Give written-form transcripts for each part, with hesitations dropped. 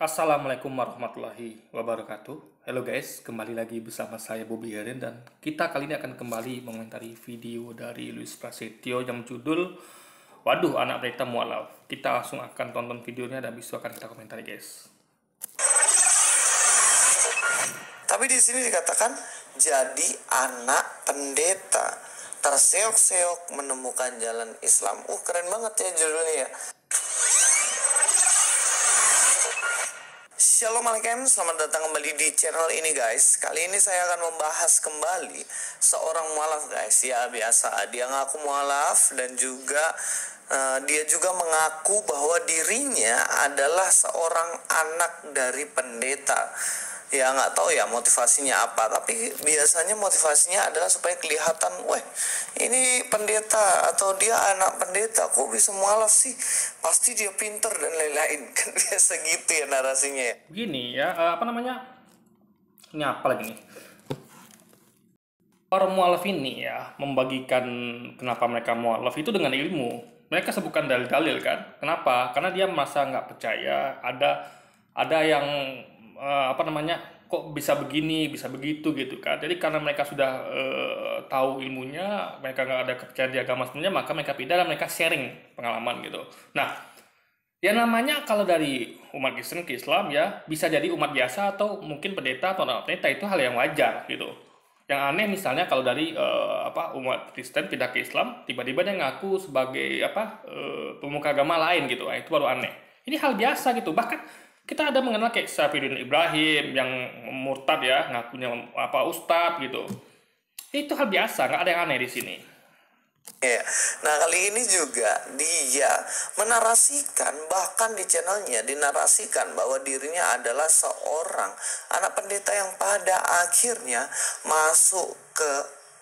Assalamualaikum warahmatullahi wabarakatuh. Halo guys, kembali lagi bersama saya Bobby Herin dan kita kali ini akan kembali mengomentari video dari Luis Prasetyo yang judul Waduh Anak Pendeta Mualaf. Kita langsung akan tonton videonya dan besok akan kita komentari guys. Tapi di sini dikatakan jadi anak pendeta terseok-seok menemukan jalan Islam. Keren banget ya judulnya ya. Shalom alaikum, selamat datang kembali di channel ini guys. Kali ini saya akan membahas kembali seorang mualaf guys. Ya biasa, dia ngaku mualaf dan juga dia juga mengaku bahwa dirinya adalah seorang anak dari pendeta. Ya nggak tahu ya motivasinya apa, tapi biasanya motivasinya adalah supaya kelihatan, weh ini pendeta atau dia anak pendeta, kok bisa mualaf sih, pasti dia pinter dan lain-lain. Kan biasa gitu ya narasinya ya. Begini ya, ini apa lagi nih? Para mualaf ini ya membagikan kenapa mereka mualaf itu dengan ilmu. Mereka sebutkan dalil-dalil kan. Kenapa? Karena dia merasa nggak percaya. Ada yang kok bisa begini, bisa begitu gitu kan. Jadi karena mereka sudah tahu ilmunya, mereka nggak ada kepercayaan di agama sebenarnya, maka mereka pindah dan mereka sharing pengalaman gitu. Nah, ya namanya kalau dari umat Kristen ke Islam ya bisa jadi umat biasa atau mungkin pendeta atau anak pendeta, itu hal yang wajar gitu. Yang aneh misalnya kalau dari umat Kristen pindah ke Islam, tiba-tiba dia ngaku sebagai pemuka agama lain gitu. Nah, itu baru aneh. Ini hal biasa gitu. Bahkan kita ada mengenal kayak Syafirin Ibrahim yang murtad ya, ngakunya ustadz gitu. Itu hal biasa, nggak ada yang aneh di sini. Ya, nah kali ini juga dia menarasikan, bahkan di channelnya dinarasikan bahwa dirinya adalah seorang anak pendeta yang pada akhirnya masuk ke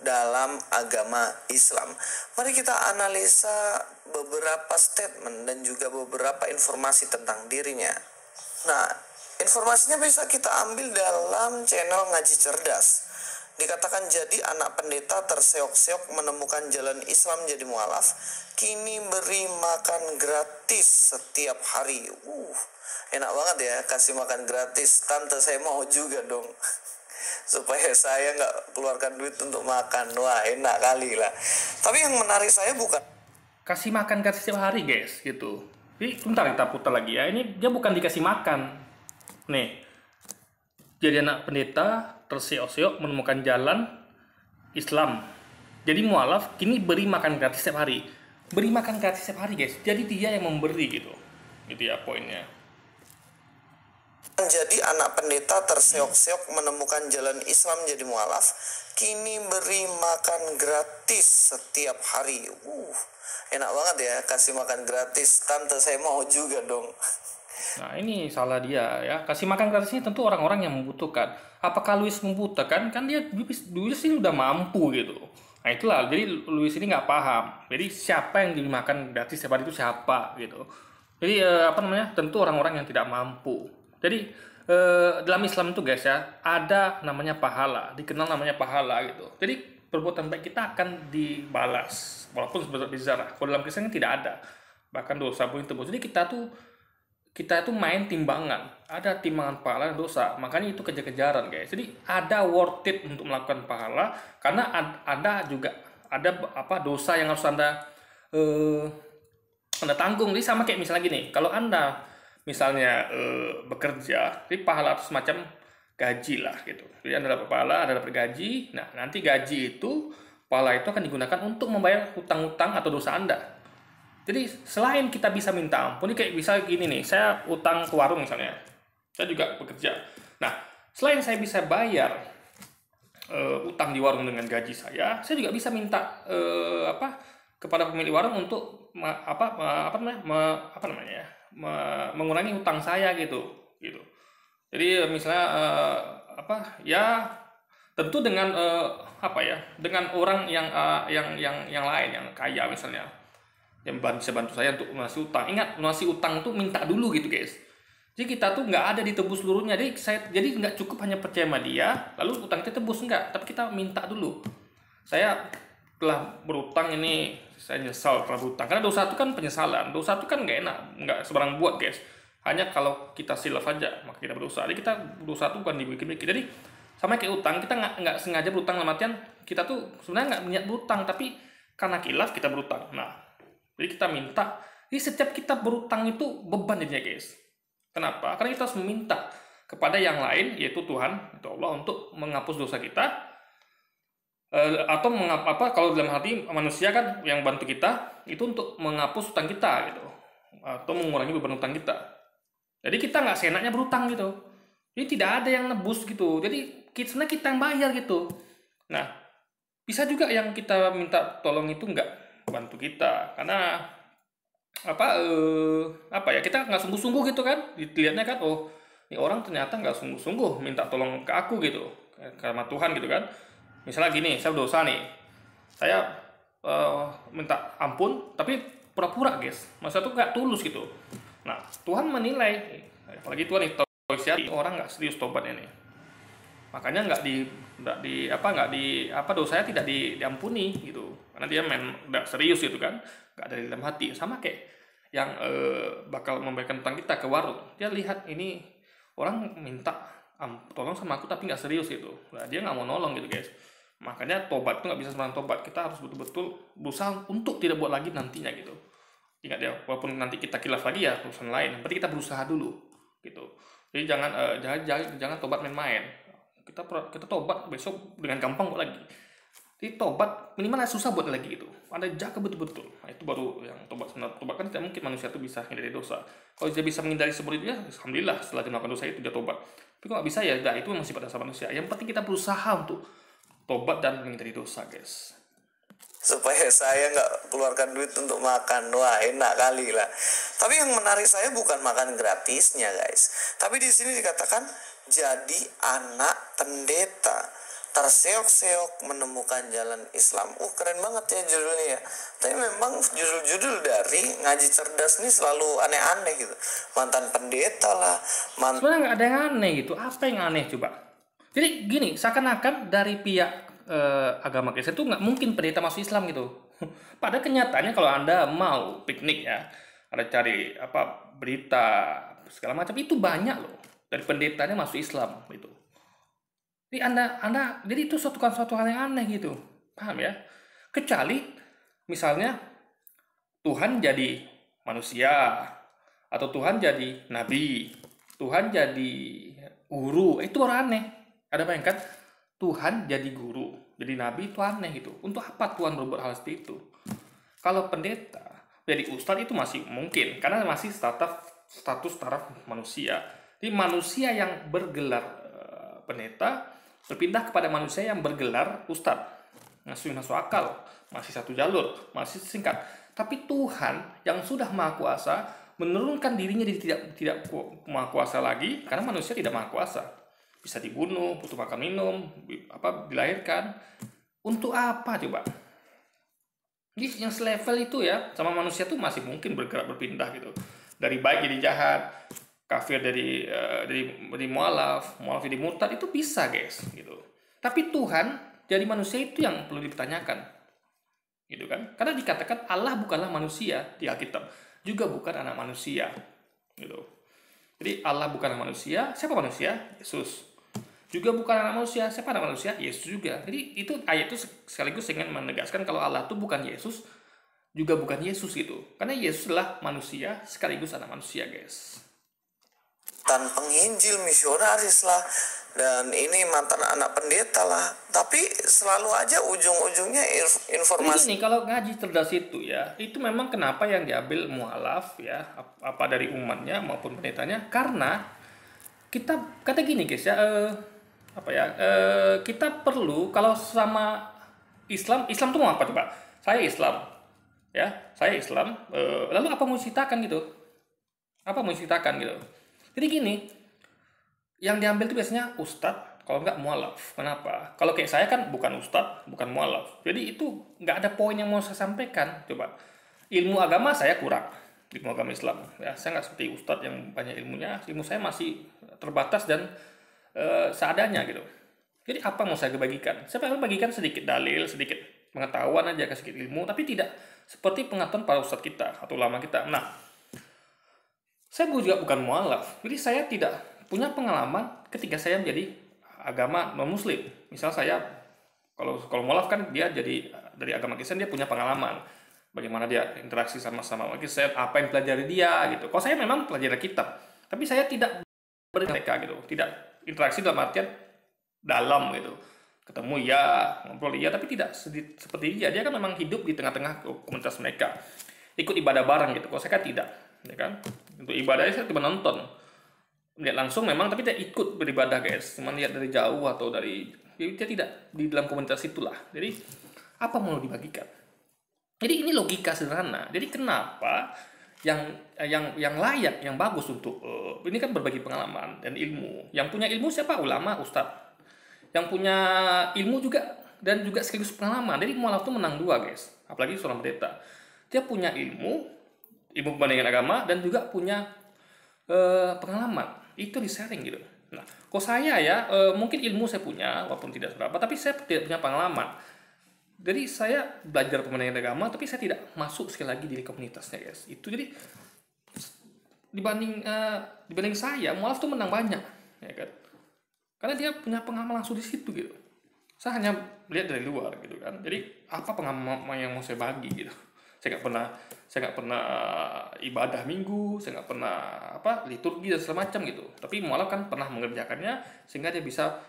dalam agama Islam. Mari kita analisa beberapa statement dan juga beberapa informasi tentang dirinya. Nah, informasinya bisa kita ambil dalam channel Ngaji Cerdas. Dikatakan jadi anak pendeta terseok-seok menemukan jalan Islam jadi mualaf, kini beri makan gratis setiap hari. Enak banget ya kasih makan gratis. Tante saya mau juga dong. Supaya saya nggak keluarkan duit untuk makan. Wah enak kali lah. Tapi yang menarik saya bukan Kasih makan gratis setiap hari guys gitu. Jadi bentar kita putar lagi ya. Ini dia bukan dikasih makan. Nih. Jadi anak pendeta terseok-seok menemukan jalan Islam. Jadi mualaf kini beri makan gratis setiap hari. Beri makan gratis setiap hari guys. Jadi dia yang memberi gitu. Itu ya poinnya. Jadi anak pendeta terseok-seok menemukan jalan Islam jadi mualaf, kini beri makan gratis setiap hari. Enak banget ya kasih makan gratis. Tante saya mau juga dong. Nah ini salah dia ya. Kasih makan gratis ini tentu orang-orang yang membutuhkan. Apakah Luis membutuhkan? Kan dia Luis ini udah mampu gitu. Nah itulah, jadi Luis ini nggak paham. Jadi siapa yang dimakan gratis setiap hari itu siapa gitu. Jadi tentu orang-orang yang tidak mampu. Jadi dalam Islam itu guys ya, ada namanya pahala, dikenal namanya pahala gitu. Jadi perbuatan baik kita akan dibalas walaupun sebesar-besar. Kalau dalam Kristen kan tidak ada. Bahkan dosa pun tebus. Jadi kita itu main timbangan, ada timbangan pahala dan dosa, makanya itu kejar-kejaran guys. Jadi ada worth it untuk melakukan pahala karena ada dosa yang harus anda tanggung. Jadi sama kayak misalnya gini, kalau anda misalnya bekerja, jadi pahala itu semacam gaji lah gitu. Jadi anda dapat pahala, anda dapat gaji. Nah nanti gaji itu, pahala itu akan digunakan untuk membayar hutang-hutang atau dosa anda. Jadi selain kita bisa minta ampun, ini kayak bisa gini nih, saya utang ke warung misalnya, saya juga bekerja. Nah, selain saya bisa bayar utang di warung dengan gaji saya juga bisa minta kepada pemilik warung untuk mengurangi utang saya gitu. Jadi misalnya tentu dengan dengan orang yang lain yang kaya misalnya, yang bisa bantu saya untuk lunasi utang. Ingat, lunasi utang tuh minta dulu gitu guys. Jadi kita tuh nggak ada ditebus seluruhnya. Jadi nggak cukup hanya percaya sama dia, lalu utang kita tebus, enggak. Tapi kita minta dulu. Saya telah berutang ini, saya nyesal telah berutang. Karena dosa itu kan penyesalan. Dosa itu kan nggak enak, nggak sembarang buat guys. Hanya kalau kita silaf aja, maka kita berusaha. Jadi kita berusaha tuh bukan dibikin-bikin. Jadi sama kayak utang, kita nggak sengaja berutang, dalam artian kita tuh sebenarnya nggak niat berutang, tapi karena kilaf kita berutang. Nah, jadi kita minta. Jadi setiap kita berutang itu beban jadinya guys. Kenapa? Karena kita harus meminta kepada yang lain, yaitu Tuhan, itu Allah, untuk menghapus dosa kita. Atau mengapa, kalau dalam hati manusia kan yang bantu kita itu untuk menghapus utang kita gitu, atau mengurangi beban utang kita. Jadi kita nggak seenaknya berutang gitu. Jadi tidak ada yang nebus gitu. Jadi sebenarnya kita yang bayar gitu. Nah, bisa juga yang kita minta tolong itu nggak bantu kita, karena apa ya, kita nggak sungguh-sungguh gitu kan. Dilihatnya kan, oh ini orang ternyata nggak sungguh-sungguh minta tolong ke aku gitu, karena Tuhan gitu kan. Misalnya gini, saya berdosa nih, saya minta ampun tapi pura-pura guys, masa tuh nggak tulus gitu. Nah, Tuhan menilai, apalagi Tuhan itu orang nggak serius tobatnya nih, makanya nggak di dosanya tidak diampuni gitu, karena dia nggak serius gitu kan, nggak dari dalam hati. Sama kayak yang bakal memberikan utang kita ke warung, dia lihat ini orang minta tolong sama aku tapi nggak serius gitu, nah dia nggak mau nolong gitu guys. Makanya tobat itu nggak bisa sembarang tobat, kita harus betul-betul berusaha untuk tidak buat lagi nantinya gitu. Ingat ya, walaupun nanti kita kilaf lagi ya urusan lain, berarti kita berusaha dulu gitu. Jadi jangan tobat main-main. Kita tobat besok dengan gampang buat lagi. Jadi tobat minimal susah buat lagi gitu. Ada jaga betul-betul. Nah, itu baru yang tobat. Tobat kan tidak mungkin manusia itu bisa menghindari dosa. Kalau dia bisa menghindari seperti itu ya alhamdulillah, setelah dia melakukan dosa itu dia tobat. Tapi kalau nggak bisa ya itu masih pada dasar manusia. Yang penting kita berusaha untuk tobat dan menghindari dosa guys. Supaya saya nggak keluarkan duit untuk makan. Wah, enak kali lah. Tapi yang menarik saya bukan makan gratisnya guys, tapi di sini dikatakan jadi anak pendeta, terseok-seok menemukan jalan Islam. Keren banget ya judulnya ya. Tapi memang judul-judul dari Ngaji Cerdas ini selalu aneh-aneh gitu. Mantan pendeta lah, Sebenarnya nggak ada yang aneh gitu. Apa yang aneh coba? Jadi gini, seakan-akan dari pihak agama Kristen itu nggak mungkin pendeta masuk Islam gitu. Pada kenyataannya kalau Anda mau piknik ya, ada cari berita segala macam, itu banyak loh dari pendetanya masuk Islam gitu. Jadi jadi itu suatu hal yang aneh gitu, paham ya? Kecuali misalnya Tuhan jadi manusia, atau Tuhan jadi nabi, Tuhan jadi guru, itu baru aneh. Ada bayangkan Tuhan jadi guru, jadi nabi, itu aneh gitu. Untuk apa Tuhan berbuat hal seperti itu? Kalau pendeta jadi ustadz itu masih mungkin, karena masih status taraf manusia. Jadi manusia yang bergelar pendeta berpindah kepada manusia yang bergelar ustadz, masuk akal, masih satu jalur, masih singkat. Tapi Tuhan yang sudah maha kuasa menurunkan dirinya jadi tidak maha kuasa lagi, karena manusia tidak maha kuasa. Bisa dibunuh, butuh makan minum, dilahirkan. Untuk apa coba? Jadi yang selevel itu ya sama manusia tuh masih mungkin bergerak berpindah gitu. Dari baik jadi jahat, kafir dari mualaf jadi murtad, itu bisa guys gitu. Tapi Tuhan jadi manusia itu yang perlu dipertanyakan. Gitu kan? Karena dikatakan Allah bukanlah manusia di Alkitab, juga bukan anak manusia. Gitu. Jadi Allah bukanlah manusia, siapa manusia? Yesus. Juga bukan anak manusia, siapa anak manusia? Yesus juga. Jadi itu ayat itu sekaligus ingin menegaskan kalau Allah itu bukan Yesus, juga bukan Yesus gitu. Karena Yesus adalah manusia sekaligus anak manusia guys. Mantan penginjil, misionaris lah, dan ini mantan anak pendeta lah. Tapi selalu aja ujung-ujungnya informasi. Ini kalau ngaji cerdas itu ya, itu memang kenapa yang diambil mualaf ya, apa dari umatnya maupun pendetanya, karena kita kata gini guys ya, kita perlu kalau sama Islam tuh mau apa coba? Saya Islam, ya, lalu apa mau ceritakan gitu? Apa mau ceritakan gitu? Jadi gini, yang diambil itu biasanya ustadz, kalau nggak mualaf. Kenapa? Kalau kayak saya kan bukan ustadz, bukan mualaf. Jadi itu nggak ada poin yang mau saya sampaikan. Coba, ilmu agama saya kurang, ilmu agama Islam. Ya, saya nggak seperti ustadz yang banyak ilmunya. Ilmu saya masih terbatas dan seadanya gitu. Jadi apa mau saya bagikan? Saya pengen bagikan sedikit dalil, sedikit pengetahuan aja, sedikit ilmu, tapi tidak seperti pengetahuan para ustadz kita atau ulama kita. Nah, Saya juga bukan mualaf, jadi saya tidak punya pengalaman ketika saya menjadi agama non Muslim. Misal saya, kalau mualaf kan dia jadi dari agama Kristen, dia punya pengalaman bagaimana dia interaksi sama Kristen, apa yang pelajari dia gitu. Kalau saya memang pelajari kitab, tapi saya tidak mereka gitu, tidak interaksi dalam artian dalam gitu, ketemu ya, ngobrol ya, tapi tidak seperti dia kan memang hidup di tengah-tengah komunitas mereka, ikut ibadah bareng gitu. Kalau saya kan tidak, ya kan, untuk ibadahnya saya cuma nonton, lihat langsung memang, tapi tidak ikut beribadah guys, cuma lihat dari jauh atau dari, jadi dia tidak di dalam komunitas itulah. Jadi apa mau dibagikan? Jadi ini logika sederhana. Jadi kenapa yang layak, yang bagus untuk ini kan berbagi pengalaman dan ilmu. Yang punya ilmu siapa? Ulama, ustadz. Yang punya ilmu juga dan juga sekaligus pengalaman. Jadi mualaf itu menang dua guys. Apalagi seorang pendeta. Dia punya ilmu perbandingan agama, dan juga punya pengalaman. Itu di-sharing gitu. Nah, kalau saya ya mungkin ilmu saya punya walaupun tidak seberapa, tapi saya tidak punya pengalaman. Jadi saya belajar perbandingan agama, tapi saya tidak masuk sekali lagi di komunitasnya guys. Itu jadi dibanding saya, mualaf tuh menang banyak, ya kan? Karena dia punya pengalaman langsung di situ gitu. Saya hanya melihat dari luar gitu kan. Jadi apa pengalaman yang mau saya bagi gitu? Saya nggak pernah ibadah minggu, saya nggak pernah liturgi dan segala macam gitu. Tapi mualaf kan pernah mengerjakannya, sehingga dia bisa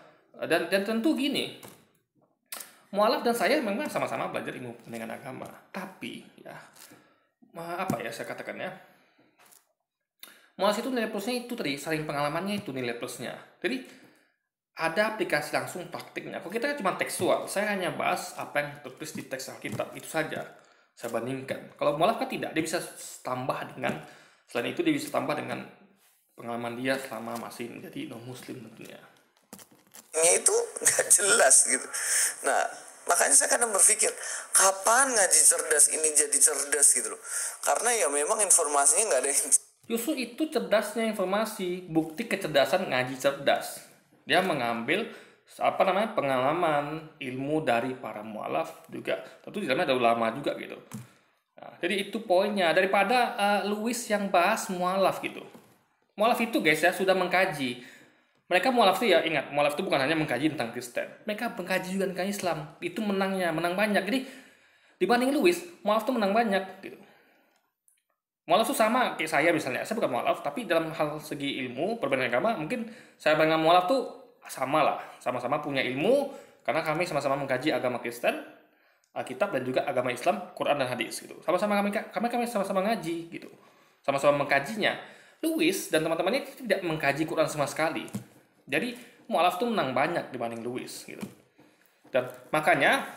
dan tentu gini. Mualaf dan saya memang sama-sama belajar ilmu pendidikan agama, tapi ya saya katakannya, mualaf itu nilai plusnya itu tadi, saling pengalamannya itu nilai plusnya. Jadi ada aplikasi langsung praktiknya. Kalau kita kan cuma tekstual, saya hanya bahas apa yang tertulis di teks Alkitab, itu saja saya bandingkan. Kalau mualaf kan tidak, dia bisa tambah dengan, selain itu dia bisa tambah dengan pengalaman dia selama masih menjadi non Muslim tentunya. Itu nggak jelas gitu. Nah, makanya saya kadang berpikir, kapan ngaji cerdas ini jadi cerdas gitu loh. Karena ya memang informasinya nggak ada yang... Justru itu cerdasnya informasi, bukti kecerdasan ngaji cerdas. Dia mengambil pengalaman, ilmu dari para mualaf juga. Tentu di dalamnya ada ulama juga gitu. Nah, jadi itu poinnya, daripada Louis yang bahas mualaf gitu. Mualaf itu guys ya sudah mengkaji. Mereka mualaf itu ya, ingat, mualaf itu bukan hanya mengkaji tentang Kristen. Mereka mengkaji juga tentang Islam. Itu menang banyak. Jadi dibanding Louis, mualaf itu menang banyak gitu. Mualaf itu sama kayak saya misalnya. Saya bukan mualaf, tapi dalam hal segi ilmu, perbedaan agama, mungkin saya dengan mualaf tuh sama lah. Sama-sama punya ilmu, karena kami sama-sama mengkaji agama Kristen, Alkitab, dan juga agama Islam, Quran dan hadis gitu. Sama-sama kami sama-sama ngaji gitu. Sama-sama mengkajinya. Louis dan teman-temannya tidak mengkaji Quran sama sekali. Jadi mualaf tuh menang banyak dibanding Louis gitu. Dan makanya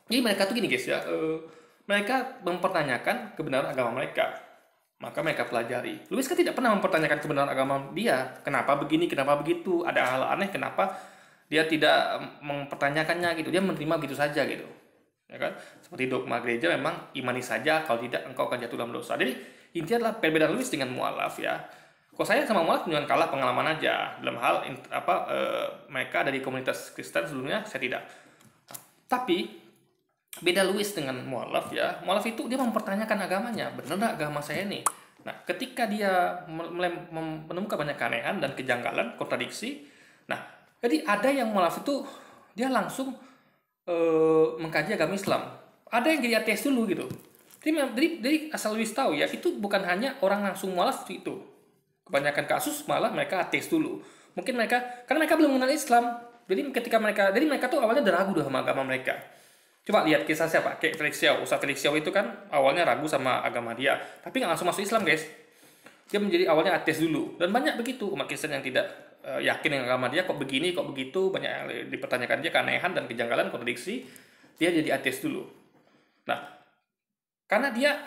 jadi mereka tuh gini guys ya, mereka mempertanyakan kebenaran agama mereka, maka mereka pelajari. Louis kan tidak pernah mempertanyakan kebenaran agama dia, kenapa begini, kenapa begitu, ada hal aneh, kenapa dia tidak mempertanyakannya gitu, dia menerima gitu saja gitu, ya kan? Seperti dogma gereja, memang imani saja, kalau tidak engkau akan jatuh dalam dosa. Jadi intinya adalah perbedaan Louis dengan mualaf ya. Kalau saya sama mualaf cuma kalah pengalaman aja dalam hal mereka dari komunitas Kristen sebelumnya, saya tidak. Tapi beda Louis dengan mualaf ya. Mualaf itu dia mempertanyakan agamanya, benar nggak agama saya ini? Nah, ketika dia menemukan banyak keanehan dan kejanggalan, kontradiksi, nah, jadi ada yang mualaf itu dia langsung mengkaji agama Islam. Ada yang jadi ateis dulu gitu. Jadi asal Louis tahu ya, itu bukan hanya orang langsung mualaf itu. Kebanyakan kasus malah mereka ateis dulu. Mungkin karena mereka belum mengenal Islam. Jadi mereka tuh awalnya udah ragu sama agama mereka. Coba lihat kisah siapa? Kayak Felix Xiao. Ustaz Felix Xiao itu kan awalnya ragu sama agama dia, tapi nggak langsung masuk Islam guys. Dia menjadi awalnya ateis dulu. Dan banyak begitu umat Kristen yang tidak yakin dengan agama dia, kok begini, kok begitu, banyak yang dipertanyakan dia, keanehan dan kejanggalan, kontradiksi, dia jadi ateis dulu. Nah, karena dia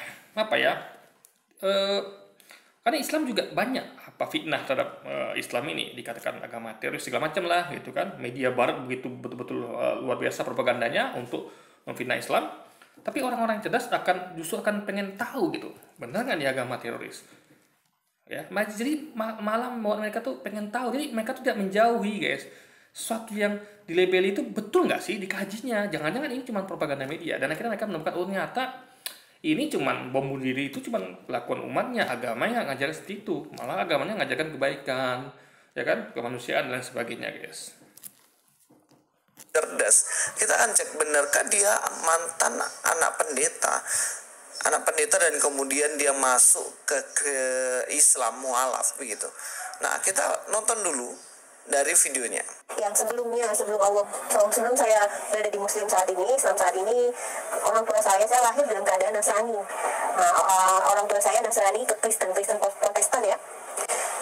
karena Islam juga banyak fitnah terhadap Islam ini, dikatakan agama teroris segala macam lah gitu kan. Media barat begitu betul-betul luar biasa propagandanya untuk memfitnah Islam. Tapi orang-orang cerdas justru akan pengen tahu gitu, benar nggak nih agama teroris? Ya, jadi malah mereka tuh pengen tahu. Jadi mereka tuh tidak menjauhi guys. Sesuatu yang dilabeli itu betul nggak sih, dikajinya. Jangan-jangan ini cuma propaganda media. Dan akhirnya mereka menemukan ternyata Ini cuman bom bunuh diri itu cuman kelakuan umatnya, agamanya nggak ngajarin seperti itu. Malah agamanya ngajarkan kebaikan, ya kan, kemanusiaan dan sebagainya, guys. Cerdas, kita akan cek benarkah dia mantan anak pendeta dan kemudian dia masuk ke Islam mualaf begitu. Nah, kita nonton dulu dari videonya. Yang sebelumnya, sebelum saya berada di Muslim saat ini, Islam saat ini, orang tua saya lahir dalam keadaan Nasrani. Nah, orang tua saya Nasrani ke Kristen Protestan ya.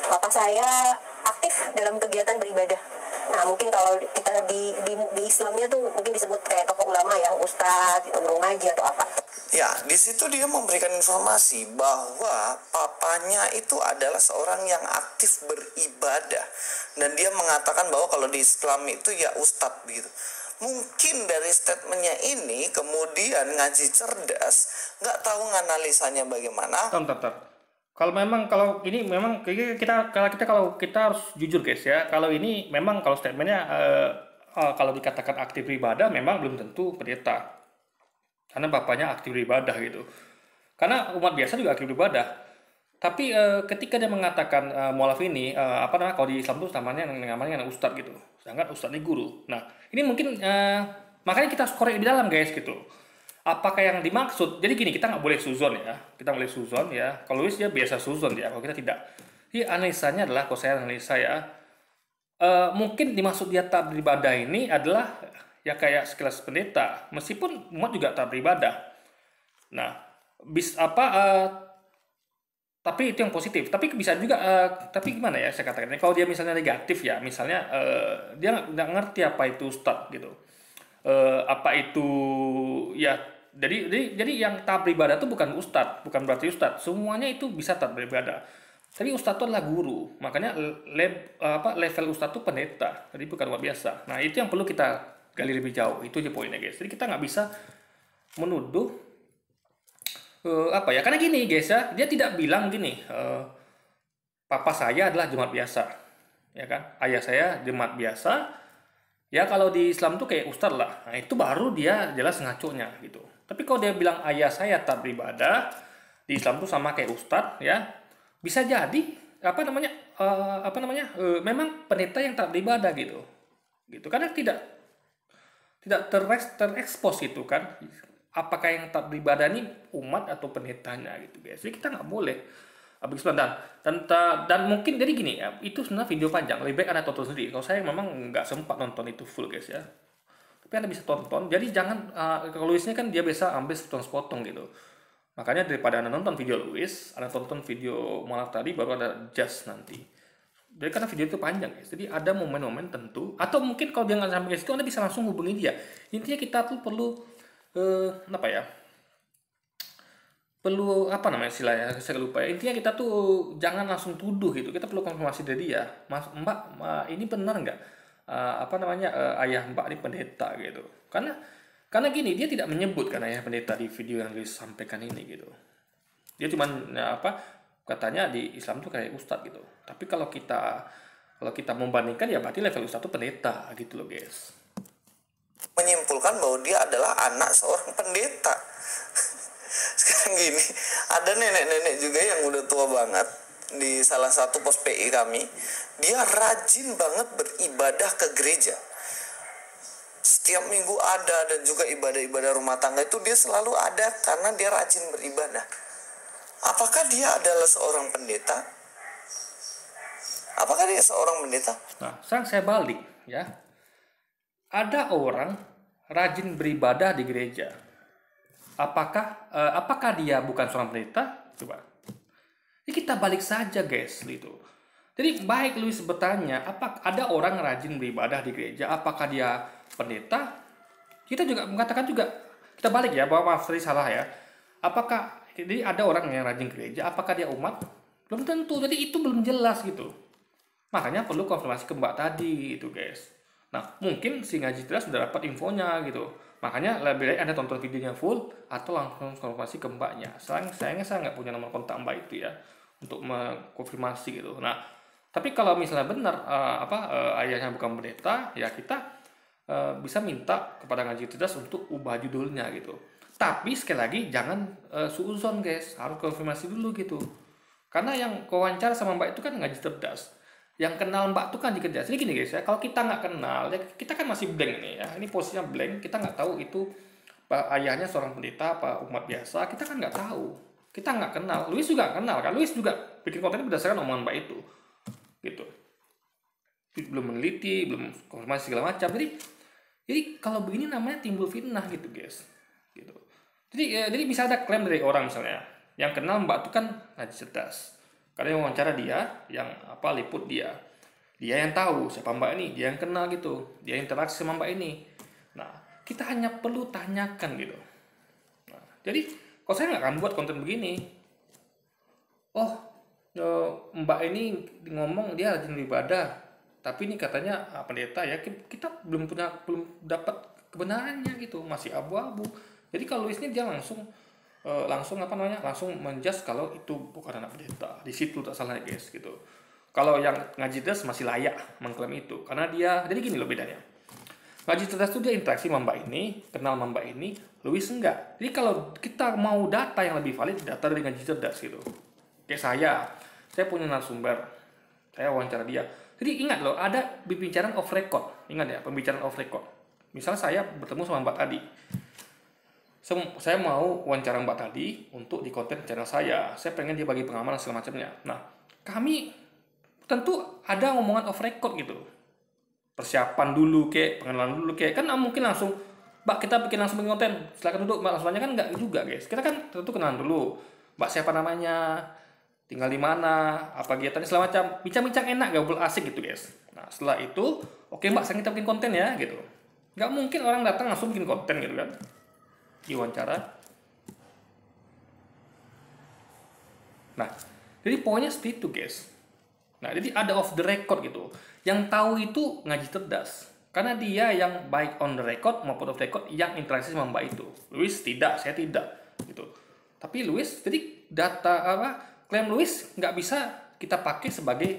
Bapak saya aktif dalam kegiatan beribadah. Nah, mungkin kalau kita di Islamnya tuh mungkin disebut kayak tokoh ulama ya, ustadz, guru ngaji atau apa. Ya, di situ dia memberikan informasi bahwa papanya itu adalah seorang yang aktif beribadah. Dan dia mengatakan bahwa kalau di Islam itu ya ustadz gitu. Mungkin dari statementnya ini kemudian ngaji cerdas, nggak tahu nganalisanya bagaimana. Tar. Kalau ini memang kalau kita harus jujur, guys ya. Kalau ini memang kalau statementnya kalau dikatakan aktif beribadah memang belum tentu pendeta. Karena bapaknya aktif beribadah gitu. Karena umat biasa juga aktif beribadah. Tapi ketika dia mengatakan mualaf ini kalau di Islam itu namanya ustadz gitu. Sedangkan ustadz ini guru. Nah, ini mungkin makanya kita harus korek di dalam, guys gitu. Apakah yang dimaksud? Jadi gini, kita nggak boleh suzon ya. Kita boleh suzon ya. Kalau Luis dia biasa suzon ya. Kalau kita tidak. Jadi analisanya adalah, kalau saya analisa ya, mungkin dimaksud dia tak beribadah ini adalah ya kayak sekelas pendeta. Meskipun umat juga tak beribadah. Nah, tapi itu yang positif. Tapi bisa juga, tapi gimana ya saya katakan? Kalau dia misalnya negatif ya, misalnya dia nggak ngerti apa itu ustadz gitu. Apa itu ya, jadi yang taat beribadah itu bukan bukan berarti ustadz, semuanya itu bisa taat beribadah, tapi ustadz itu adalah guru, makanya level ustadz itu pendeta, jadi bukan luar biasa. Nah, itu yang perlu kita gali lebih jauh, itu aja poinnya, guys. Jadi kita nggak bisa menuduh karena gini, guys ya, dia tidak bilang gini, papa saya adalah jemaat biasa, ya kan, ayah saya jemaat biasa. Ya kalau di Islam tuh kayak ustadz lah. Nah, itu baru dia jelas ngaconya gitu. Tapi kalau dia bilang ayah saya taat beribadah, di Islam tuh sama kayak ustadz ya. Bisa jadi memang pendeta yang taat beribadah gitu. Gitu. Karena tidak terekspos gitu kan. Apakah yang taat beribadah ini umat atau pendetanya gitu, guys. Jadi kita nggak boleh habis dan mungkin jadi gini ya, itu sebenarnya video panjang, lebih baik Anda tonton sendiri. Kalau saya memang nggak sempat nonton itu full, guys ya, tapi Anda bisa tonton. Jadi jangan kalau Luisnya kan dia biasa ambil sepotong-sepotong gitu, makanya daripada Anda nonton video Luis, Anda tonton video malam tadi baru ada just nanti. Jadi karena video itu panjang, guys, jadi ada momen-momen tentu, atau mungkin kalau dia nggak sampai ke situ Anda bisa langsung hubungi dia. Intinya kita tuh perlu istilahnya, saya lupa. Intinya kita tuh jangan langsung tuduh gitu. Kita perlu konfirmasi dari dia. Mbak, ini benar nggak? Ayah Mbak ini pendeta gitu. Karena gini, dia tidak menyebutkan ayah pendeta di video yang disampaikan ini gitu. Dia cuman katanya di Islam tuh kayak ustadz gitu. Tapi kalau kita membandingkan ya berarti level ustadz tuh pendeta gitu loh, guys. Menyimpulkan bahwa dia adalah anak seorang pendeta. Sekarang gini, ada nenek-nenek juga yang udah tua banget di salah satu pos PI kami. Dia rajin banget beribadah ke gereja. Setiap minggu ada, dan juga ibadah-ibadah rumah tangga itu dia selalu ada karena dia rajin beribadah. Apakah dia adalah seorang pendeta? Apakah dia seorang pendeta? Nah, sekarang saya balik ya. Ada orang rajin beribadah di gereja. Apakah dia bukan seorang pendeta? Coba. Ini kita balik saja, guys, gitu. Jadi baik Luis bertanya, ada orang rajin beribadah di gereja, apakah dia pendeta? Kita juga mengatakan juga, kita balik ya, bahwa maaf tadi salah ya. Jadi ada orang yang rajin gereja, apakah dia umat? Belum tentu, jadi itu belum jelas gitu. Makanya perlu konfirmasi ke Mbak tadi itu, guys. Nah, mungkin si ngaji jelas sudah dapat infonya gitu. Makanya lebih baik Anda tonton videonya full atau langsung konfirmasi ke Mbaknya. Sayangnya saya nggak punya nomor kontak Mbak itu ya untuk mengkonfirmasi gitu. Nah, tapi kalau misalnya benar ayahnya bukan pendeta, ya kita bisa minta kepada ngaji cerdas untuk ubah judulnya gitu. Tapi sekali lagi jangan suuzon guys, harus konfirmasi dulu gitu. Karena yang wawancara sama Mbak itu kan ngaji cerdas. Yang kenal Mbak itu kan dikejar. Jadi gini guys ya, kalau kita nggak kenal, ya kita kan masih blank nih ya. Ini posisinya blank, kita nggak tahu itu ayahnya seorang pendeta apa umat biasa, kita kan nggak tahu. Kita nggak kenal. Luis juga nggak kenal kan. Luis juga bikin konten berdasarkan omongan Mbak itu. Gitu. Belum meneliti, belum konfirmasi segala macam. Jadi kalau begini namanya timbul fitnah gitu guys. Gitu. Jadi bisa ada klaim dari orang misalnya yang kenal Mbak itu kan ngaji cerdas. Karena yang wawancara dia, yang liput dia yang tahu siapa Mbak ini, dia yang kenal gitu, dia interaksi sama Mbak ini. Nah, kita hanya perlu tanyakan gitu. Nah, jadi kalau saya nggak akan buat konten begini. Oh, Mbak ini ngomong dia rajin beribadah, tapi ini katanya pendeta ya, kita belum dapat kebenarannya gitu, masih abu-abu. Jadi kalau Luis ini dia langsung menjudge kalau itu bukan anak pendeta. Di situ tak salah guys gitu. Kalau yang ngaji cerdas masih layak mengklaim itu, karena dia, jadi gini loh bedanya. Ngaji cerdas itu dia interaksi sama Mbak ini, kenal sama Mbak ini, Luis enggak. Jadi kalau kita mau data yang lebih valid, data dari ngaji cerdas gitu. Kayak saya punya narasumber, saya wawancara dia. Jadi ingat loh, ada pembicaraan off record. Ingat ya, pembicaraan off record. Misal saya bertemu sama Mbak tadi. Saya mau wawancara Mbak tadi untuk di konten channel saya. Saya pengen dia bagi pengalaman dan segala macamnya. Nah, kami tentu ada ngomongan off record gitu. Persiapan dulu kayak, pengenalan dulu kayak. Kan mungkin langsung, Mbak kita bikin langsung bikin konten. Silakan duduk, Mbak langsung aja kan enggak juga guys. Kita kan tentu kenalan dulu. Mbak siapa namanya, tinggal di mana, apa kegiatannya segala macam. Bincang-bincang enak, gaul asik gitu guys. Nah, setelah itu, oke Mbak, sekarang kita bikin konten ya gitu. Nggak mungkin orang datang langsung bikin konten gitu kan. Diwawancara. Nah, jadi pokoknya seperti itu guys. Nah, jadi ada off the record gitu. Yang tahu itu ngaji cerdas. Karena dia yang baik on the record maupun off the record yang interaksi sama Mbak itu. Luis tidak, saya tidak gitu. Tapi Luis, jadi klaim Luis nggak bisa kita pakai sebagai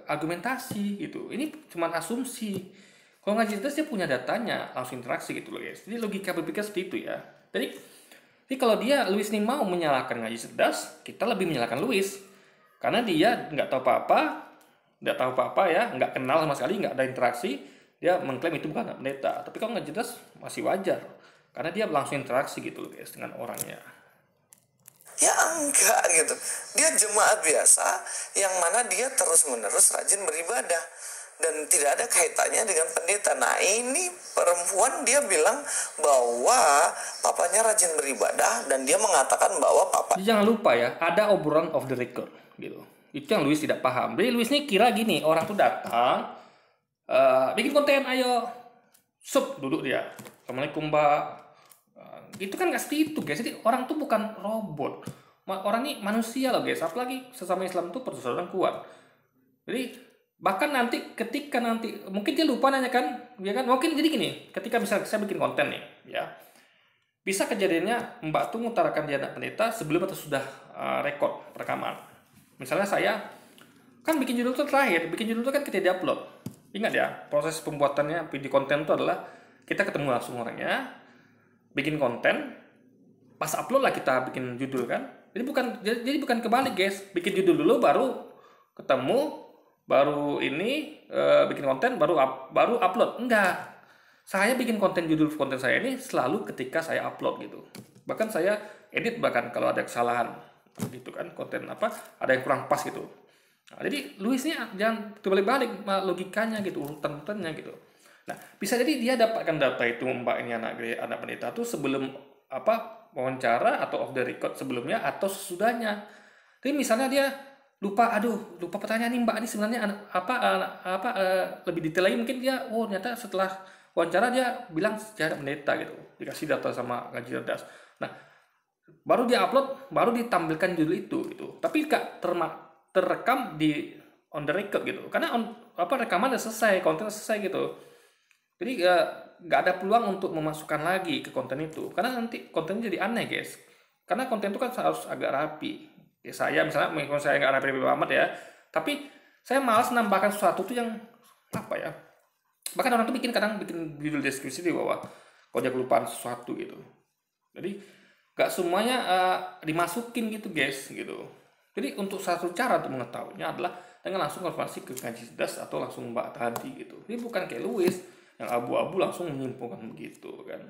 argumentasi gitu. Ini cuma asumsi. Kalau ngaji cerdas dia punya datanya, langsung interaksi gitu loh guys. Jadi logika berpikir seperti itu ya. Jadi kalau Luis ini mau menyalahkan ngaji cerdas, kita lebih menyalahkan Luis. Karena dia nggak tahu apa-apa ya, nggak kenal sama sekali, nggak ada interaksi, dia mengklaim itu bukan anak pendeta. Tapi kalau ngaji cerdas masih wajar, karena dia langsung interaksi gitu loh guys dengan orangnya. Ya enggak gitu. Dia jemaat biasa yang mana dia terus-menerus rajin beribadah. Dan tidak ada kaitannya dengan pendeta. Nah ini perempuan dia bilang bahwa papanya rajin beribadah. Dan dia mengatakan bahwa papa... Jangan lupa ya, ada obrolan off the record gitu. Itu yang Luis tidak paham. Jadi Luis ini kira gini, orang tuh datang, bikin konten, ayo. Duduk dia. Assalamualaikum Mbak. Itu kan gak seperti itu guys. Jadi orang tuh bukan robot. Orang ini manusia loh guys. Apalagi sesama Islam tuh persaudaraan kuat. Jadi bahkan ketika mungkin dia lupa nanya kan, ya kan, mungkin jadi gini, ketika bisa saya bikin konten nih ya, bisa kejadiannya Mbak tuh mengutarakan dia anak pendeta sebelum atau sudah rekod rekaman. Misalnya saya kan bikin judul itu terakhir, bikin judul itu kan kita diupload. Ingat ya, proses pembuatannya video konten itu adalah kita ketemu langsung orangnya, bikin konten, pas upload lah kita bikin judul kan. Jadi bukan kebalik guys, bikin judul dulu baru ketemu, baru ini bikin konten, baru upload. Enggak. Saya bikin judul konten saya ini selalu ketika saya upload gitu. Bahkan saya edit bahkan kalau ada kesalahan gitu kan, konten ada yang kurang pas gitu. Nah, jadi Luis ini jangan terbalik-balik logikanya gitu, urutan-urutannya gitu. Nah, bisa jadi dia dapatkan data itu Mbak ini anak pendeta tuh sebelum wawancara atau off the record sebelumnya atau sesudahnya. Jadi misalnya dia lupa pertanyaan nih Mbak ini sebenarnya lebih detail lagi, mungkin dia ternyata setelah wawancara dia bilang sejarah pendeta gitu, dikasih data sama ngaji cerdas. Nah baru dia upload, baru ditampilkan judul itu gitu, tapi gak terekam di on the record gitu, karena rekaman udah selesai, konten selesai gitu. Jadi gak ada peluang untuk memasukkan lagi ke konten itu, karena nanti kontennya jadi aneh guys, karena konten itu kan harus agak rapi. Ya saya misalnya, kalau saya nggak rapi amat ya, tapi saya malas nambahkan sesuatu tuh yang bahkan orang tuh kadang bikin judul deskripsi di bawah, kalau dia kelupaan sesuatu gitu. Jadi nggak semuanya dimasukin gitu guys gitu. Jadi untuk satu cara untuk mengetahuinya adalah dengan langsung konfirmasi ke ngaji cerdas atau langsung mbak tadi gitu. Ini bukan kayak Louis yang abu-abu langsung menyimpulkan begitu kan.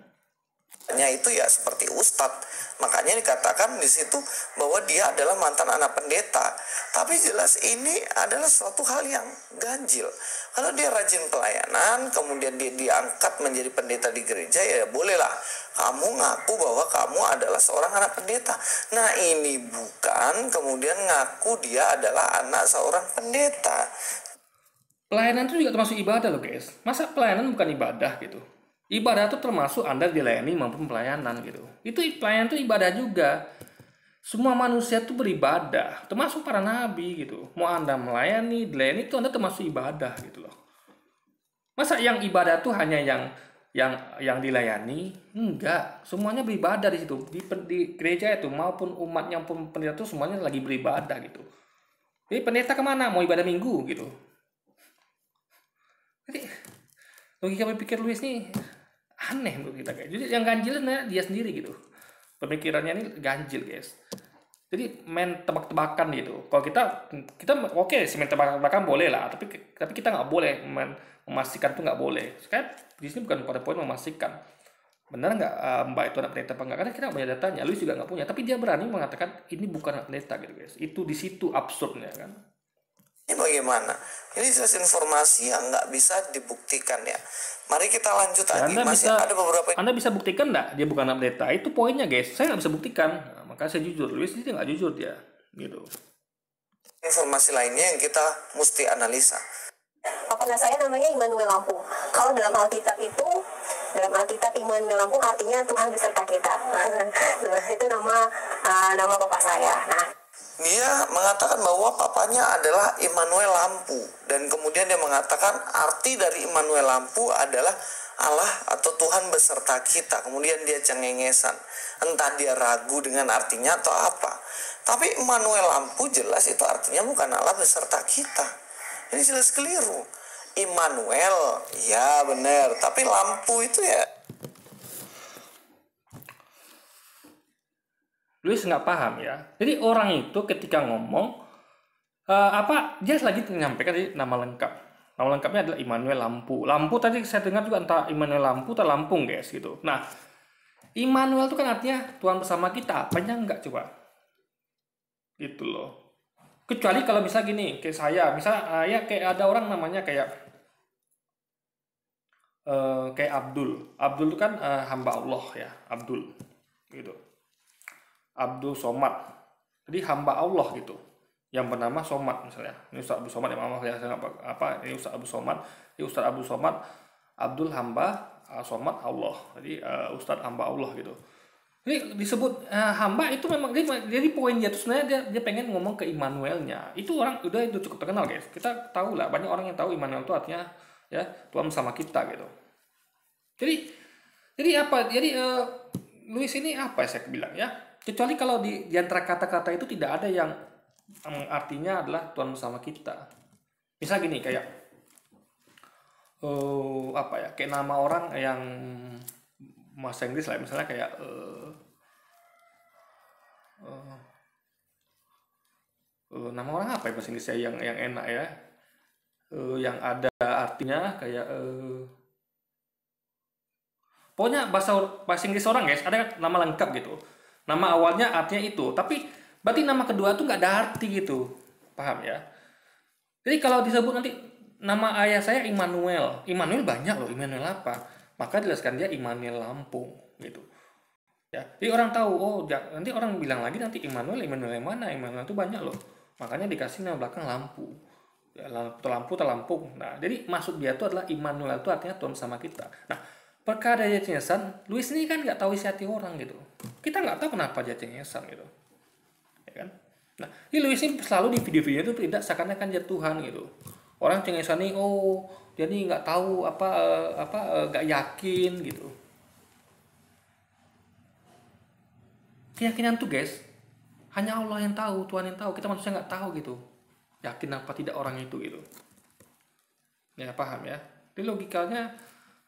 Itu ya seperti ustadz, makanya dikatakan di situ bahwa dia adalah mantan anak pendeta. Tapi jelas ini adalah suatu hal yang ganjil. Kalau dia rajin pelayanan, kemudian dia diangkat menjadi pendeta di gereja, ya bolehlah kamu ngaku bahwa kamu adalah seorang anak pendeta. Nah ini bukan kemudian ngaku dia adalah anak seorang pendeta. Pelayanan itu juga termasuk ibadah loh guys. Masa pelayanan bukan ibadah gitu? Ibadah itu termasuk Anda dilayani maupun pelayanan gitu. Itu pelayanan itu ibadah juga. Semua manusia itu beribadah, termasuk para nabi gitu. Mau Anda melayani, dilayani itu Anda termasuk ibadah gitu loh. Masa yang ibadah itu hanya yang dilayani? Enggak, semuanya beribadah di situ. Di gereja itu maupun umatnya pun pendeta itu semuanya lagi beribadah gitu. Jadi pendeta kemana? Mau ibadah minggu gitu. Jadi logika berpikir Louis nih aneh menurut kita guys. Jadi yang ganjil dia sendiri gitu. Pemikirannya ini ganjil guys. Jadi main tebak-tebakan gitu. Kalau kita oke sih main tebak-tebakan boleh lah, tapi kita nggak boleh memastikan tuh nggak boleh. Sekarang di sini bukan pada poin memastikan benar nggak Mbak itu anak pendeta apa enggak, karena kita nggak punya datanya. Louis juga nggak punya, tapi dia berani mengatakan ini bukan anak pendeta gitu guys. Itu di situ absurdnya kan. Ini bagaimana? Ini jelas informasi yang nggak bisa dibuktikan ya. Mari kita lanjut Ya, lagi. Masih ada beberapa Anda bisa buktikan nggak dia bukan anak pendeta? Itu poinnya guys. Saya nggak bisa buktikan. Nah, makanya saya jujur. Louis ini nggak jujur dia. Gitu. informasi lainnya yang kita mesti analisa. Papanah saya namanya Immanuel Lampung. Kalau dalam Alkitab Immanuel Lampung artinya Tuhan beserta kita. Nah, itu nama papa saya. Nah, Dia mengatakan bahwa papanya adalah Immanuel Lampu, dan kemudian dia mengatakan arti dari Immanuel Lampu adalah Allah atau Tuhan beserta kita. Kemudian dia cengengesan, entah dia ragu dengan artinya atau apa. Tapi Immanuel Lampu jelas itu artinya bukan Allah beserta kita. Ini jelas keliru. Immanuel, ya benar, tapi lampu itu ya. Louis nggak paham ya. Jadi orang itu ketika ngomong dia lagi menyampaikan nama lengkap. Nama lengkapnya adalah Immanuel Lampu. Lampu tadi saya dengar juga entah Immanuel Lampu atau Lampung guys gitu. Nah, Immanuel itu kan artinya Tuhan bersama kita. Apanya enggak coba? Gitu loh. Kecuali kalau misal gini, kayak saya, misal ya kayak ada orang namanya kayak Abdul. Abdul itu kan hamba Allah ya, Abdul. Gitu. Abdul Somad. Jadi hamba Allah gitu. Yang bernama Somad misalnya. Ini Ustaz Abu Somad yang maaf ya, saya apa ini Ustaz Abu Somad. Ini Ustaz Abu Somad, Abdul hamba, Somad Allah. Jadi Ustaz hamba Allah gitu. Ini disebut hamba itu memang jadi poin dia tuh sebenarnya dia pengen ngomong ke Immanuelnya. Itu orang itu cukup terkenal guys. Kita tahu lah, banyak orang yang tahu Immanuel itu artinya ya Tuhan bersama kita gitu. Jadi apa? Jadi Louis ini apa saya bilang ya? Kecuali kalau di antara kata-kata itu tidak ada yang artinya adalah Tuhan bersama kita. Misal gini kayak kayak nama orang yang bahasa Inggris lah, misalnya kayak nama orang apa ya bahasa Inggris yang enak ya, yang ada artinya kayak pokoknya bahasa Inggris orang guys ada nama lengkap gitu. Nama awalnya artinya itu, tapi berarti nama kedua tuh nggak ada arti gitu, paham ya? Jadi kalau disebut nanti nama ayah saya Immanuel banyak loh, Immanuel apa? Maka jelaskan dia Immanuel Lampung gitu. Ya, jadi orang tahu, nanti orang bilang lagi nanti Immanuel yang mana? Immanuel itu banyak loh. Makanya dikasih nama belakang lampu. Ya, lampu terlampung. Nah, jadi maksud dia itu adalah Immanuel itu artinya Tuhan sama kita. Nah, perkara dia cengesan, Louis ini kan nggak tahu isi hati orang gitu. Kita nggak tahu kenapa dia cengesan gitu, ya kan? Nah, ini Louis ini selalu di video-video itu tidak seakan-akan dia Tuhan gitu. Orang cengesan nih, dia nih nggak tahu nggak yakin gitu. Keyakinan tuh guys, hanya Allah yang tahu, Tuhan yang tahu. Kita manusia nggak tahu gitu. Yakin apa tidak orang itu gitu. Ya paham ya. Jadi logikanya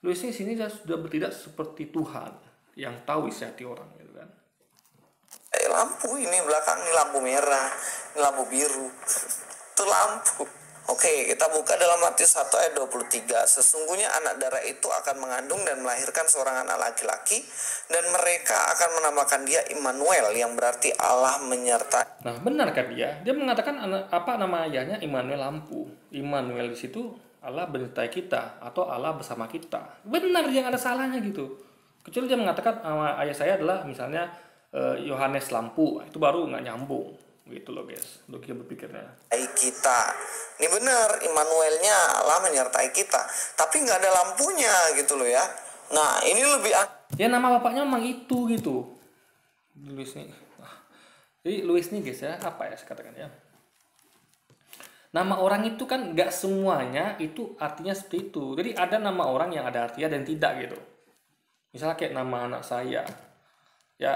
Louis ini sini sudah bertindak seperti Tuhan yang tahu isi hati orang gitu kan. Lampu ini belakang ini lampu merah, ini lampu biru. Itu lampu. Oke, kita buka dalam Matius 1 ayat 23. Sesungguhnya anak darah itu akan mengandung dan melahirkan seorang anak laki-laki, dan mereka akan menamakan dia Immanuel, yang berarti Allah menyertai. Nah, benar kan dia? Dia mengatakan apa nama ayahnya Immanuel lampu. Immanuel di situ Allah menyertai kita atau Allah bersama kita. Benar, yang ada salahnya gitu. Kecuali dia mengatakan ayah saya adalah misalnya Yohanes lampu, itu baru nggak nyambung gitu loh guys, logika berpikirnya. Kita ini benar, Immanuelnya Allah menyertai kita, tapi nggak ada lampunya gitu loh ya. Nah ini lebih ya nama bapaknya memang itu gitu, Louis nih. Jadi Louis nih guys ya, apa ya saya katakan ya, nama orang itu kan nggak semuanya itu artinya seperti itu. Jadi ada nama orang yang ada artinya dan tidak gitu. Misalnya kayak nama anak saya ya,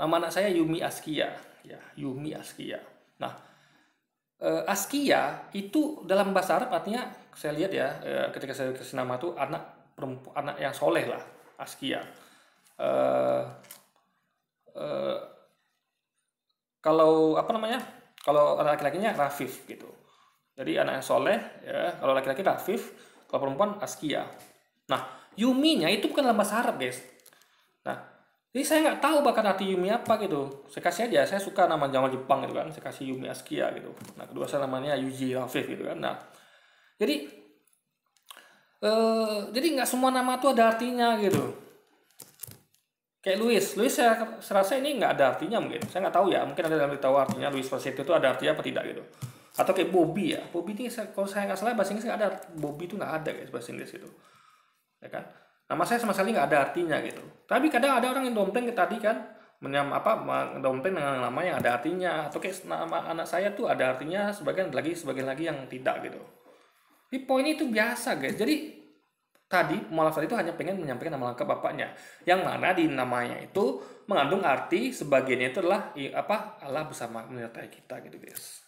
nama anak saya Yumi Askia ya, Yumi Askia. Nah, Askia itu dalam bahasa Arab artinya, saya lihat ya, ketika saya kasih nama itu anak perempuan, anak yang soleh lah, Askia. Kalau apa namanya, kalau anak laki-lakinya Rafif gitu. Jadi anak yang soleh ya, kalau laki-laki Rafif, kalau perempuan Askia. Nah, Yuminya itu bukan dalam bahasa Arab guys. Nah, jadi saya nggak tahu bahkan arti Yumi apa gitu. Saya kasih aja, saya suka nama Jawa Jepang gitu kan. Saya kasih Yumi Askia gitu. Nah, kedua saya namanya Yuji Rafif gitu kan. Nah, jadi nggak semua nama itu ada artinya gitu. Kayak Louis saya rasa ini nggak ada artinya mungkin. Saya nggak tahu ya. Mungkin ada yang tahu artinya Louis Prasetyo itu ada artinya apa tidak gitu. Atau kayak Bobby ya. Bobby ini kalau saya nggak salah bahasa Inggris nggak ada. Bobby itu nggak ada guys bahasa Inggris itu. Ya kan? Nama saya sama sekali nggak ada artinya gitu. Tapi kadang ada orang yang dompleng tadi kan, dompleng dengan nama yang ada artinya. Atau kayak nama anak saya tuh ada artinya, sebagian lagi yang tidak gitu. Di poin itu biasa guys. Jadi tadi mualaf tadi itu hanya pengen menyampaikan nama lengkap bapaknya, yang mana di namanya itu mengandung arti sebagiannya itu adalah Allah bersama menyertai kita gitu guys.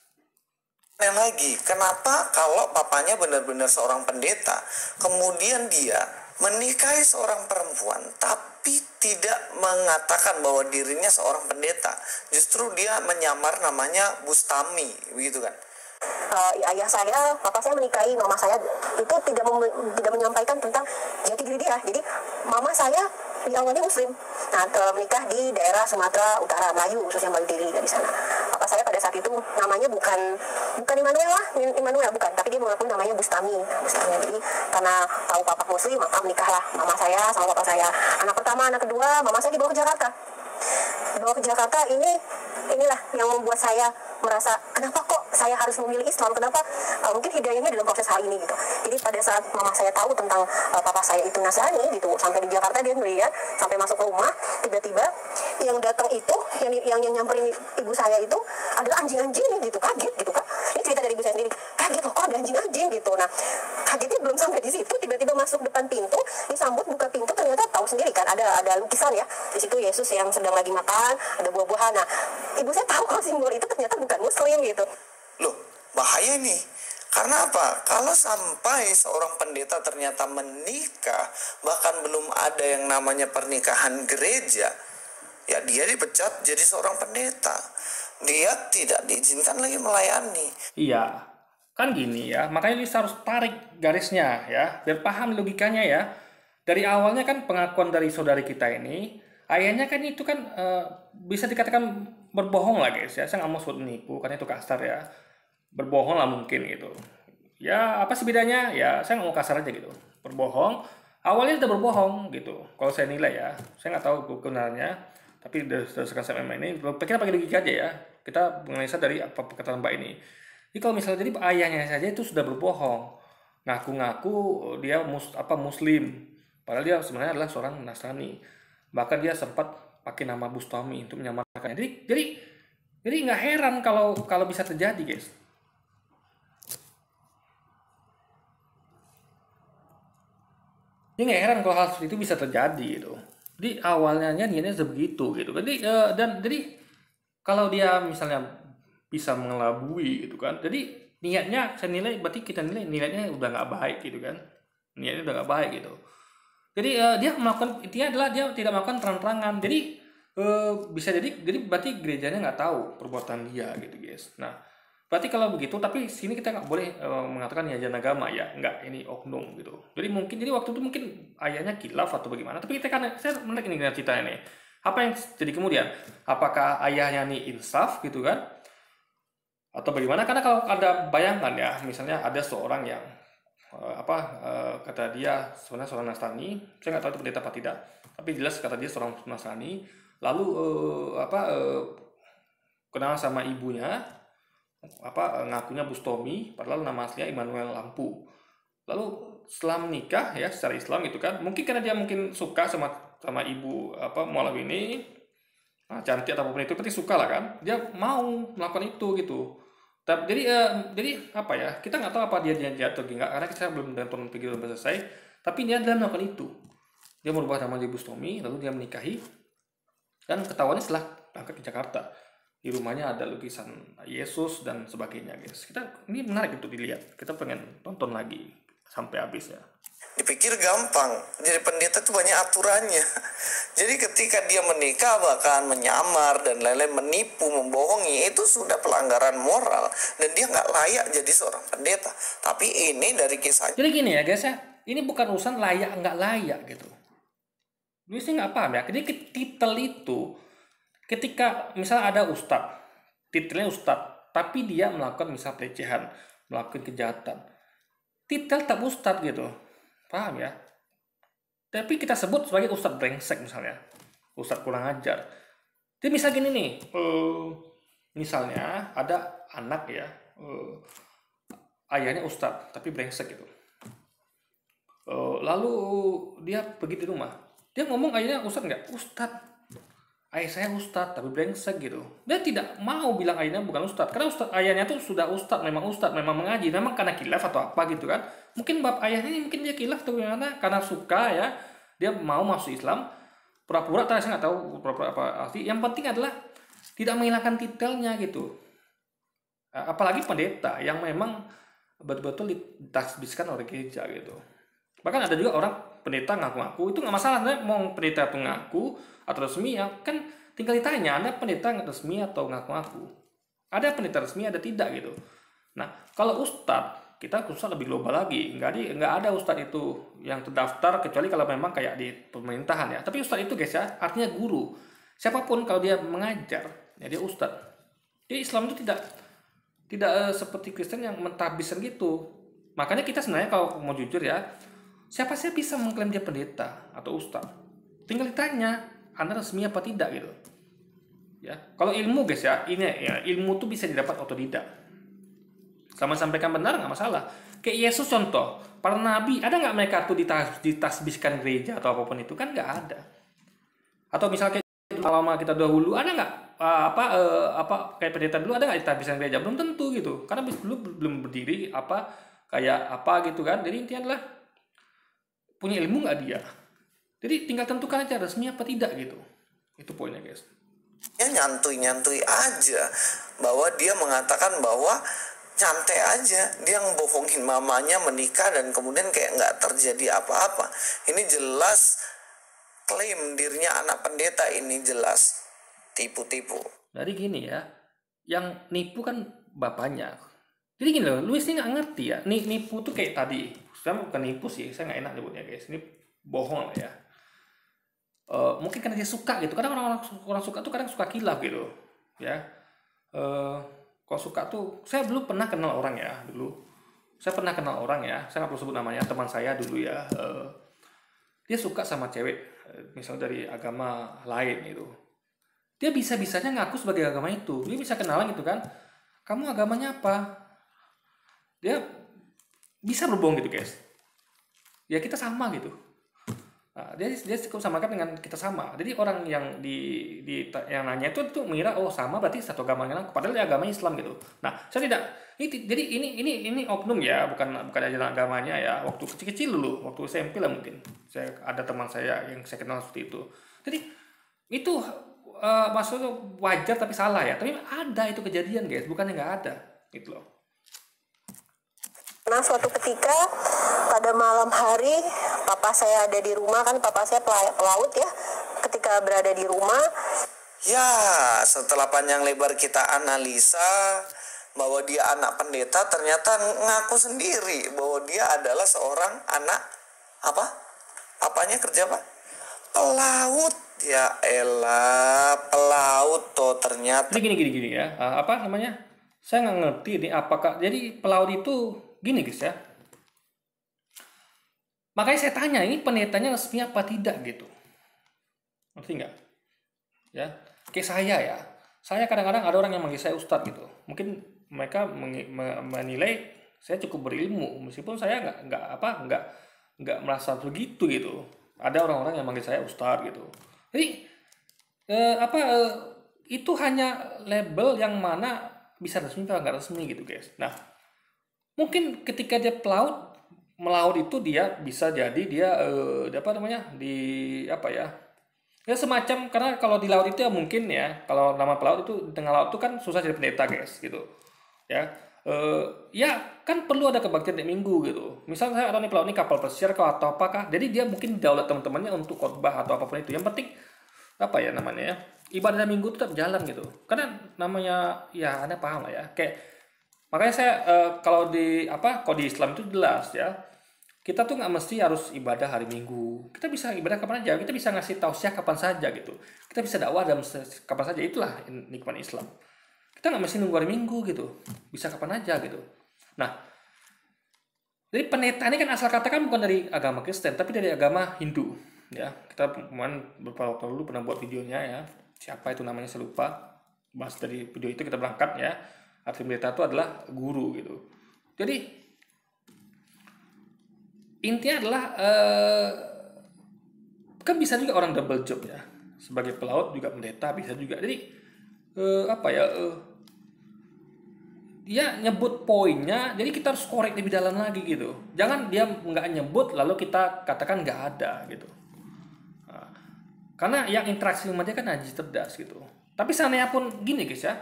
Yang lagi, kenapa kalau papanya benar-benar seorang pendeta, kemudian dia menikahi seorang perempuan, tapi tidak mengatakan bahwa dirinya seorang pendeta, justru dia menyamar namanya Bustami, begitu kan? Ayah saya, papa saya menikahi mama saya itu tidak menyampaikan tentang jati diri dia. Jadi mama saya di awalnya Muslim, nah menikah di daerah Sumatera Utara, Melayu khususnya Melayu Diri dari sana. Papa saya pada saat itu namanya bukan Immanuel bukan, tapi dia mengaku namanya Bustami. Jadi karena tahu papa Muslim, maka menikahlah mama saya sama papa saya. Anak pertama, anak kedua, mama saya dibawa ke Jakarta. Inilah yang membuat saya merasa kenapa kok saya harus memilih Islam, kenapa mungkin hidayahnya dalam proses hal ini gitu. Jadi pada saat mama saya tahu tentang papa saya itu Nasrani gitu, sampai di Jakarta dia melihat, sampai masuk rumah, tiba-tiba yang datang itu yang nyamperin ibu saya itu adalah anjing-anjing gitu, kaget gitu kan. Ini cerita dari ibu saya sendiri, kaget kok ada anjing-anjing gitu. Nah kagetnya belum sampai di situ, tiba-tiba masuk depan pintu, disambut, buka pintu, ternyata tahu sendiri kan ada lukisan ya di situ, Yesus yang sedang lagi makan, ada buah-buahan. Nah ibu saya tahu kalau simbol itu ternyata bukan Muslim gitu. Loh, bahaya nih. Karena apa? Kalau sampai seorang pendeta ternyata menikah, bahkan belum ada yang namanya pernikahan gereja, ya dia dipecat jadi seorang pendeta. Dia tidak diizinkan lagi melayani. Iya, kan gini ya. Makanya Luis harus tarik garisnya ya, biar paham logikanya ya. Dari awalnya kan pengakuan dari saudari kita ini, ayahnya kan itu kan bisa dikatakan berbohong lah guys ya. Saya nggak mau sebut menipu karena itu kasar ya. Berbohong lah mungkin gitu. Ya apa sih bedanya? Ya saya nggak mau kasar aja gitu. Berbohong. Awalnya sudah berbohong gitu. Kalau saya nilai ya, saya nggak tahu kebenarannya. Tapi berdasarkan saya ini, kita pakai logika aja ya. Kita menganalisa dari apa perkataan Mbak ini. Jadi kalau misalnya jadi ayahnya saja itu sudah berbohong, ngaku-ngaku dia Muslim, padahal dia sebenarnya adalah seorang Nasrani. Bahkan dia sempat pakai nama Bustami untuk menyamarkannya. Jadi nggak heran kalau bisa terjadi, guys. Ini nggak heran kalau hal seperti itu bisa terjadi gitu. Jadi awalnya niatnya sebegitu gitu. Jadi kalau dia misalnya bisa mengelabui gitu kan. Jadi niatnya saya nilai berarti kita nilai niatnya udah nggak baik gitu kan. Niatnya udah nggak baik gitu. Jadi dia melakukan, intinya adalah dia tidak melakukan terang-terangan. Jadi bisa jadi berarti gerejanya nggak tahu perbuatan dia gitu guys. Nah berarti kalau begitu, tapi sini kita nggak boleh mengatakan ya ajaran agama ya, nggak, ini oknum gitu. Jadi waktu itu mungkin ayahnya khilaf atau bagaimana. Tapi kita kan, saya menarik ini dengan cerita ini. Apa yang jadi kemudian? Apakah ayahnya nih insaf gitu kan? Atau bagaimana? Karena kalau ada bayangan ya, misalnya ada seorang yang kata dia sebenarnya seorang Nasrani, saya nggak tahu itu pendeta apa tidak, tapi jelas kata dia seorang Nasrani, lalu kenal sama ibunya, ngakunya Bustomi, padahal nama aslinya Immanuel Lampu. Lalu setelah menikah ya secara Islam gitu kan, mungkin karena dia mungkin suka sama ibu mualaf ini, cantik atau apapun itu, pasti suka lah kan, dia mau melakukan itu gitu. Jadi apa ya, kita nggak tahu apa dia atau enggak, karena kita belum nonton video sampai selesai. Tapi dia adalah melakukan itu, dia merubah nama dia Bustomi, lalu dia menikahi, dan ketahuannya setelah berangkat ke Jakarta, di rumahnya ada lukisan Yesus dan sebagainya guys. Ini menarik untuk dilihat, kita pengen tonton lagi sampai habis ya. Dipikir gampang, jadi pendeta itu banyak aturannya. Jadi ketika dia menikah bahkan menyamar dan lain-lain, menipu, membohongi, itu sudah pelanggaran moral dan dia nggak layak jadi seorang pendeta. Tapi ini dari kisahnya. Jadi gini ya guys ya, ini bukan urusan layak nggak layak gitu. Ini sih nggak paham ya. Jadi titel itu, ketika misalnya ada ustadz, titelnya ustadz, tapi dia melakukan misal pelecehan, melakukan kejahatan, titel tak ustadz gitu. Paham ya? Tapi kita sebut sebagai ustadz brengsek misalnya, ustadz kurang ajar. Jadi misal gini nih, misalnya ada anak ya, ayahnya ustadz tapi brengsek gitu. Lalu dia pergi di rumah, dia ngomong ayahnya ustadz nggak? Ustadz, ayah saya ustadz tapi brengsek gitu. Dia tidak mau bilang ayahnya bukan ustadz, karena ayahnya tuh sudah ustadz, memang mengaji, memang karena khilaf atau apa gitu kan. Mungkin bab ayahnya ini mungkin dia khilaf atau gimana, karena suka ya, dia mau masuk Islam, pura-pura, saya nggak tahu pura-pura apa arti. Yang penting adalah tidak menghilangkan titelnya gitu. Apalagi pendeta yang memang betul-betul ditasbihkan oleh gereja gitu. Bahkan ada juga orang pendeta ngaku-ngaku, itu nggak masalah, mau pendeta itu ngaku atau resmi ya, kan tinggal ditanya, Anda pendeta resmi atau ngaku-ngaku. Ada pendeta resmi, ada tidak gitu. Nah, kalau ustadz, kita khusus lebih global lagi, nggak ada ustadz itu yang terdaftar kecuali kalau memang kayak di pemerintahan ya. Tapi ustadz itu guys ya, artinya guru. Siapapun kalau dia mengajar, ya dia ustadz. Jadi Islam itu tidak seperti Kristen yang mentahbiskan gitu. Makanya kita sebenarnya kalau mau jujur ya, siapa sih bisa mengklaim dia pendeta atau ustadz? Tinggal ditanya, Anda resmi apa tidak gitu. Ya, kalau ilmu guys ya, ini ya, ilmu tuh bisa didapat otodidak. Sama sampaikan benar nggak masalah. Kayak Yesus contoh, para nabi, ada nggak mereka tuh ditasbihkan gereja atau apapun itu, kan nggak ada. Atau misalnya kayak lama kita dahulu, ada nggak kayak pendeta dulu, ada nggak ditasbihkan gereja? Belum tentu gitu, karena dulu belum berdiri kayak apa gitu kan. Jadi intinya adalah punya ilmu nggak dia. Jadi tinggal tentukan aja resmi apa tidak gitu. Itu poinnya guys. Ya nyantui aja bahwa dia mengatakan bahwa nyantai aja, dia ngebohongin mamanya menikah dan kemudian kayak nggak terjadi apa-apa. Ini jelas klaim dirinya anak pendeta, ini jelas tipu-tipu. Jadi gini ya, yang nipu kan bapaknya. Jadi gini loh, Luis ini nggak ngerti ya. Nipu tuh kayak tadi, saya bukan nipu sih, saya nggak enak nyebutnya guys. Ini bohong lah ya. Mungkin karena dia suka gitu. Kadang orang suka tuh kadang suka kilaf gitu, ya. Kalau suka tuh, saya dulu pernah kenal orang ya dulu. Saya pernah kenal orang ya, saya nggak perlu sebut namanya, teman saya dulu ya. Dia suka sama cewek, misalnya dari agama lain gitu. Dia bisa-bisanya ngaku sebagai agama itu. Dia bisa kenalan gitu kan. Kamu agamanya apa? Dia bisa berbohong gitu guys. Ya kita sama gitu. Nah, dia cukup samakan dengan kita sama. Jadi orang yang yang nanya itu mengira oh sama berarti satu agamanya, padahal dia agama Islam gitu. Nah, saya tidak. Jadi ini oknum ya, bukan ajaran agamanya ya. Waktu kecil-kecil dulu, waktu SMP lah mungkin. Saya ada teman saya yang saya kenal seperti itu. Jadi itu maksudnya wajar tapi salah ya. Tapi ada itu kejadian guys, bukannya nggak ada gitu loh. Nah, suatu ketika pada malam hari, papa saya ada di rumah, kan papa saya pelaut ya. Ketika berada di rumah, Ya, setelah panjang lebar kita analisa bahwa dia anak pendeta, ternyata ngaku sendiri bahwa dia adalah seorang anak apa? Apanya kerja apa? Pelaut. Ya elah, pelaut toh ternyata. Jadi gini ya, apa namanya? Saya nggak ngerti ini apakah jadi pelaut itu gini guys ya. Makanya saya tanya ini pendetanya resmi apa tidak gitu, ngerti nggak? Ya, kayak saya ya. Saya kadang-kadang ada orang yang manggil saya ustadz gitu. Mungkin mereka menilai saya cukup berilmu, meskipun saya nggak merasa begitu gitu. Ada orang-orang yang manggil saya ustadz gitu. Jadi itu hanya label yang mana bisa resmi atau nggak resmi gitu guys. Nah, mungkin ketika dia melaut itu dia bisa jadi dia ya semacam, karena kalau di laut itu ya mungkin ya, kalau nama pelaut itu di tengah laut itu kan susah jadi pendeta guys gitu ya. Ya kan perlu ada kebaktian di minggu gitu. Misal saya ada nih pelaut ini kapal pesiar atau apakah, jadi dia mungkin daulat teman-temannya untuk khotbah atau apapun itu. Yang penting ibadah minggu tetap jalan gitu. Karena namanya ya Anda paham lah ya. Kayak makanya saya kalau di Islam itu jelas ya. Kita tuh nggak mesti harus ibadah hari Minggu. Kita bisa ibadah kapan aja. Kita bisa ngasih tausiah kapan saja gitu. Kita bisa dakwah dalam kapan saja. Itulah nikmat Islam. Kita nggak mesti nunggu hari Minggu gitu. Bisa kapan aja gitu. Nah, jadi pendeta ini kan asal kata kan bukan dari agama Kristen, tapi dari agama Hindu. Ya, kita beberapa waktu lalu pernah buat videonya ya. Siapa itu namanya saya lupa. Bahas dari video itu kita berangkat ya. Arti pendeta itu adalah guru gitu. Jadi intinya adalah kan bisa juga orang double job ya. Sebagai pelaut juga pendeta bisa juga. Jadi dia nyebut poinnya, jadi kita harus korek lebih dalam lagi gitu. Jangan dia nggak nyebut lalu kita katakan nggak ada gitu. Nah, karena yang interaksi sama dia kan najis cerdas gitu. Tapi seandainya pun gini guys ya,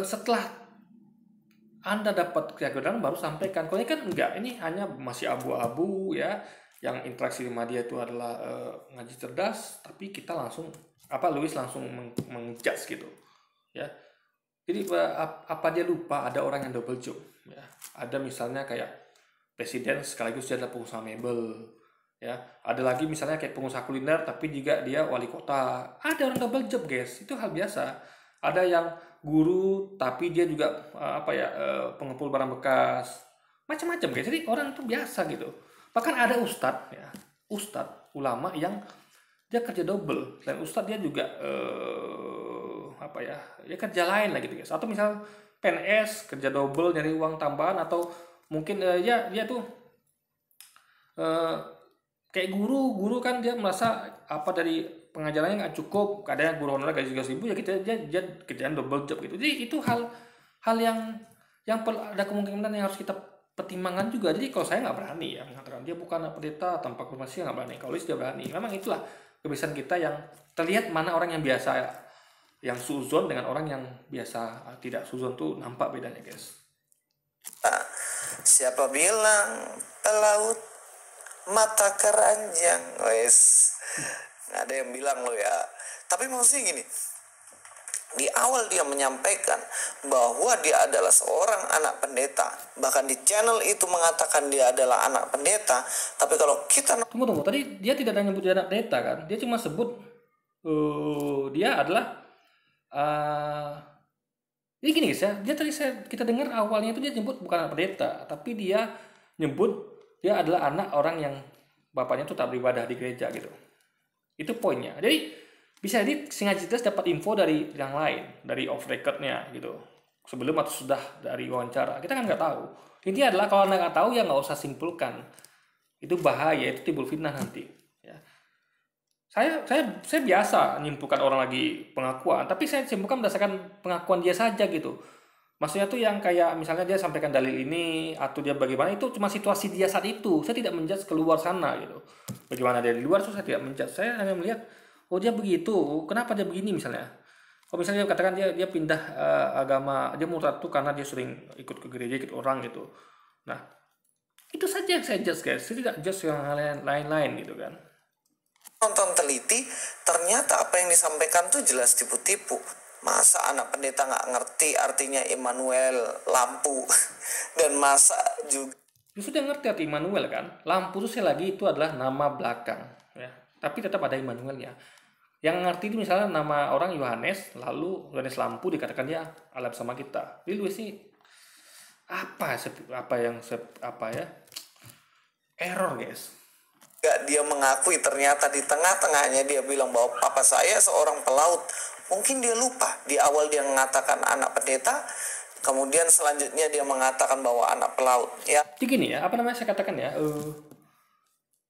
setelah Anda dapat keyakinan baru sampaikan. Kalau ini kan enggak, ini hanya masih abu-abu ya. Yang interaksi sama dia itu adalah ngaji cerdas, tapi kita langsung Louis langsung mengjudge gitu ya. Jadi apa dia lupa ada orang yang double job ya. Ada misalnya kayak presiden sekaligus dia adalah pengusaha mebel ya. Ada lagi misalnya kayak pengusaha kuliner tapi juga dia wali kota. Ada orang double job guys, itu hal biasa. Ada yang guru tapi dia juga pengumpul barang bekas, macam-macam guys. Jadi orang itu biasa gitu. Bahkan ada ustadz ulama yang dia kerja double. Selain ustadz dia juga dia kerja lain lah gitu guys. Atau misal PNS kerja double nyari uang tambahan, atau mungkin dia tuh kayak guru kan dia merasa dari pengajarannya nggak cukup, kadang guru honorer gaji 3.000 ya dia kerjaan double job gitu. Jadi itu hal yang ada kemungkinan yang harus kita pertimbangkan juga. Jadi kalau saya nggak berani ya mengatakan dia bukan pendeta tanpa konfirmasi, nggak berani. Kalau dia berani, memang itulah kebiasaan kita yang terlihat mana orang yang biasa yang suzon dengan orang yang biasa tidak suzon tuh nampak bedanya guys. Siapa bilang pelaut mata keranjang, wes nggak ada yang bilang lo ya. Tapi maksudnya gini, di awal dia menyampaikan bahwa dia adalah seorang anak pendeta, bahkan di channel itu mengatakan dia adalah anak pendeta. Tapi kalau kita tunggu, tadi dia tidak ada nyebut dia anak pendeta kan? Dia cuma sebut dia adalah ini gini guys ya. Dia tadi kita dengar awalnya itu dia nyebut bukan anak pendeta, tapi dia nyebut dia adalah anak orang yang bapaknya tuh tak beribadah di gereja gitu. Itu poinnya. Jadi bisa jadi sengaja dapat info dari yang lain, dari off recordnya gitu, sebelum atau sudah dari wawancara. Kita kan nggak tahu. Intinya adalah kalau Anda nggak tahu ya nggak usah simpulkan. Itu bahaya, itu timbul fitnah nanti. Ya. Saya biasa menyimpulkan orang lagi pengakuan, tapi saya simpulkan berdasarkan pengakuan dia saja gitu. Maksudnya tuh yang kayak misalnya dia sampaikan dalil ini atau dia bagaimana, itu cuma situasi dia saat itu. Saya tidak menjudge keluar sana gitu. Bagaimana dia di luar itu saya tidak menjudge. Saya hanya melihat oh dia begitu, kenapa dia begini misalnya. Kalau misalnya dia katakan dia pindah agama, dia murtad tuh karena dia sering ikut ke gereja, ikut orang gitu. Nah, itu saja yang saya judge guys, saya tidak judge yang lain-lain gitu kan. Nonton teliti, ternyata apa yang disampaikan tuh jelas tipu-tipu. Masa anak pendeta nggak ngerti artinya Immanuel, lampu, dan masa juga Dia sudah ngerti arti Immanuel kan, lampu itu sekali lagi itu adalah nama belakang ya, tapi tetap ada Immanuelnya. Yang ngerti itu misalnya nama orang Yohanes, lalu Yohanes lampu dikatakan dia Allah bersama kita. Jadi Luis sih apa ya error guys. dia mengakui ternyata di tengah-tengahnya dia bilang bahwa papa saya seorang pelaut. Mungkin dia lupa, di awal dia mengatakan anak pendeta, kemudian selanjutnya dia mengatakan bahwa anak pelaut. Ya, Jadi gini ya, apa namanya saya katakan ya,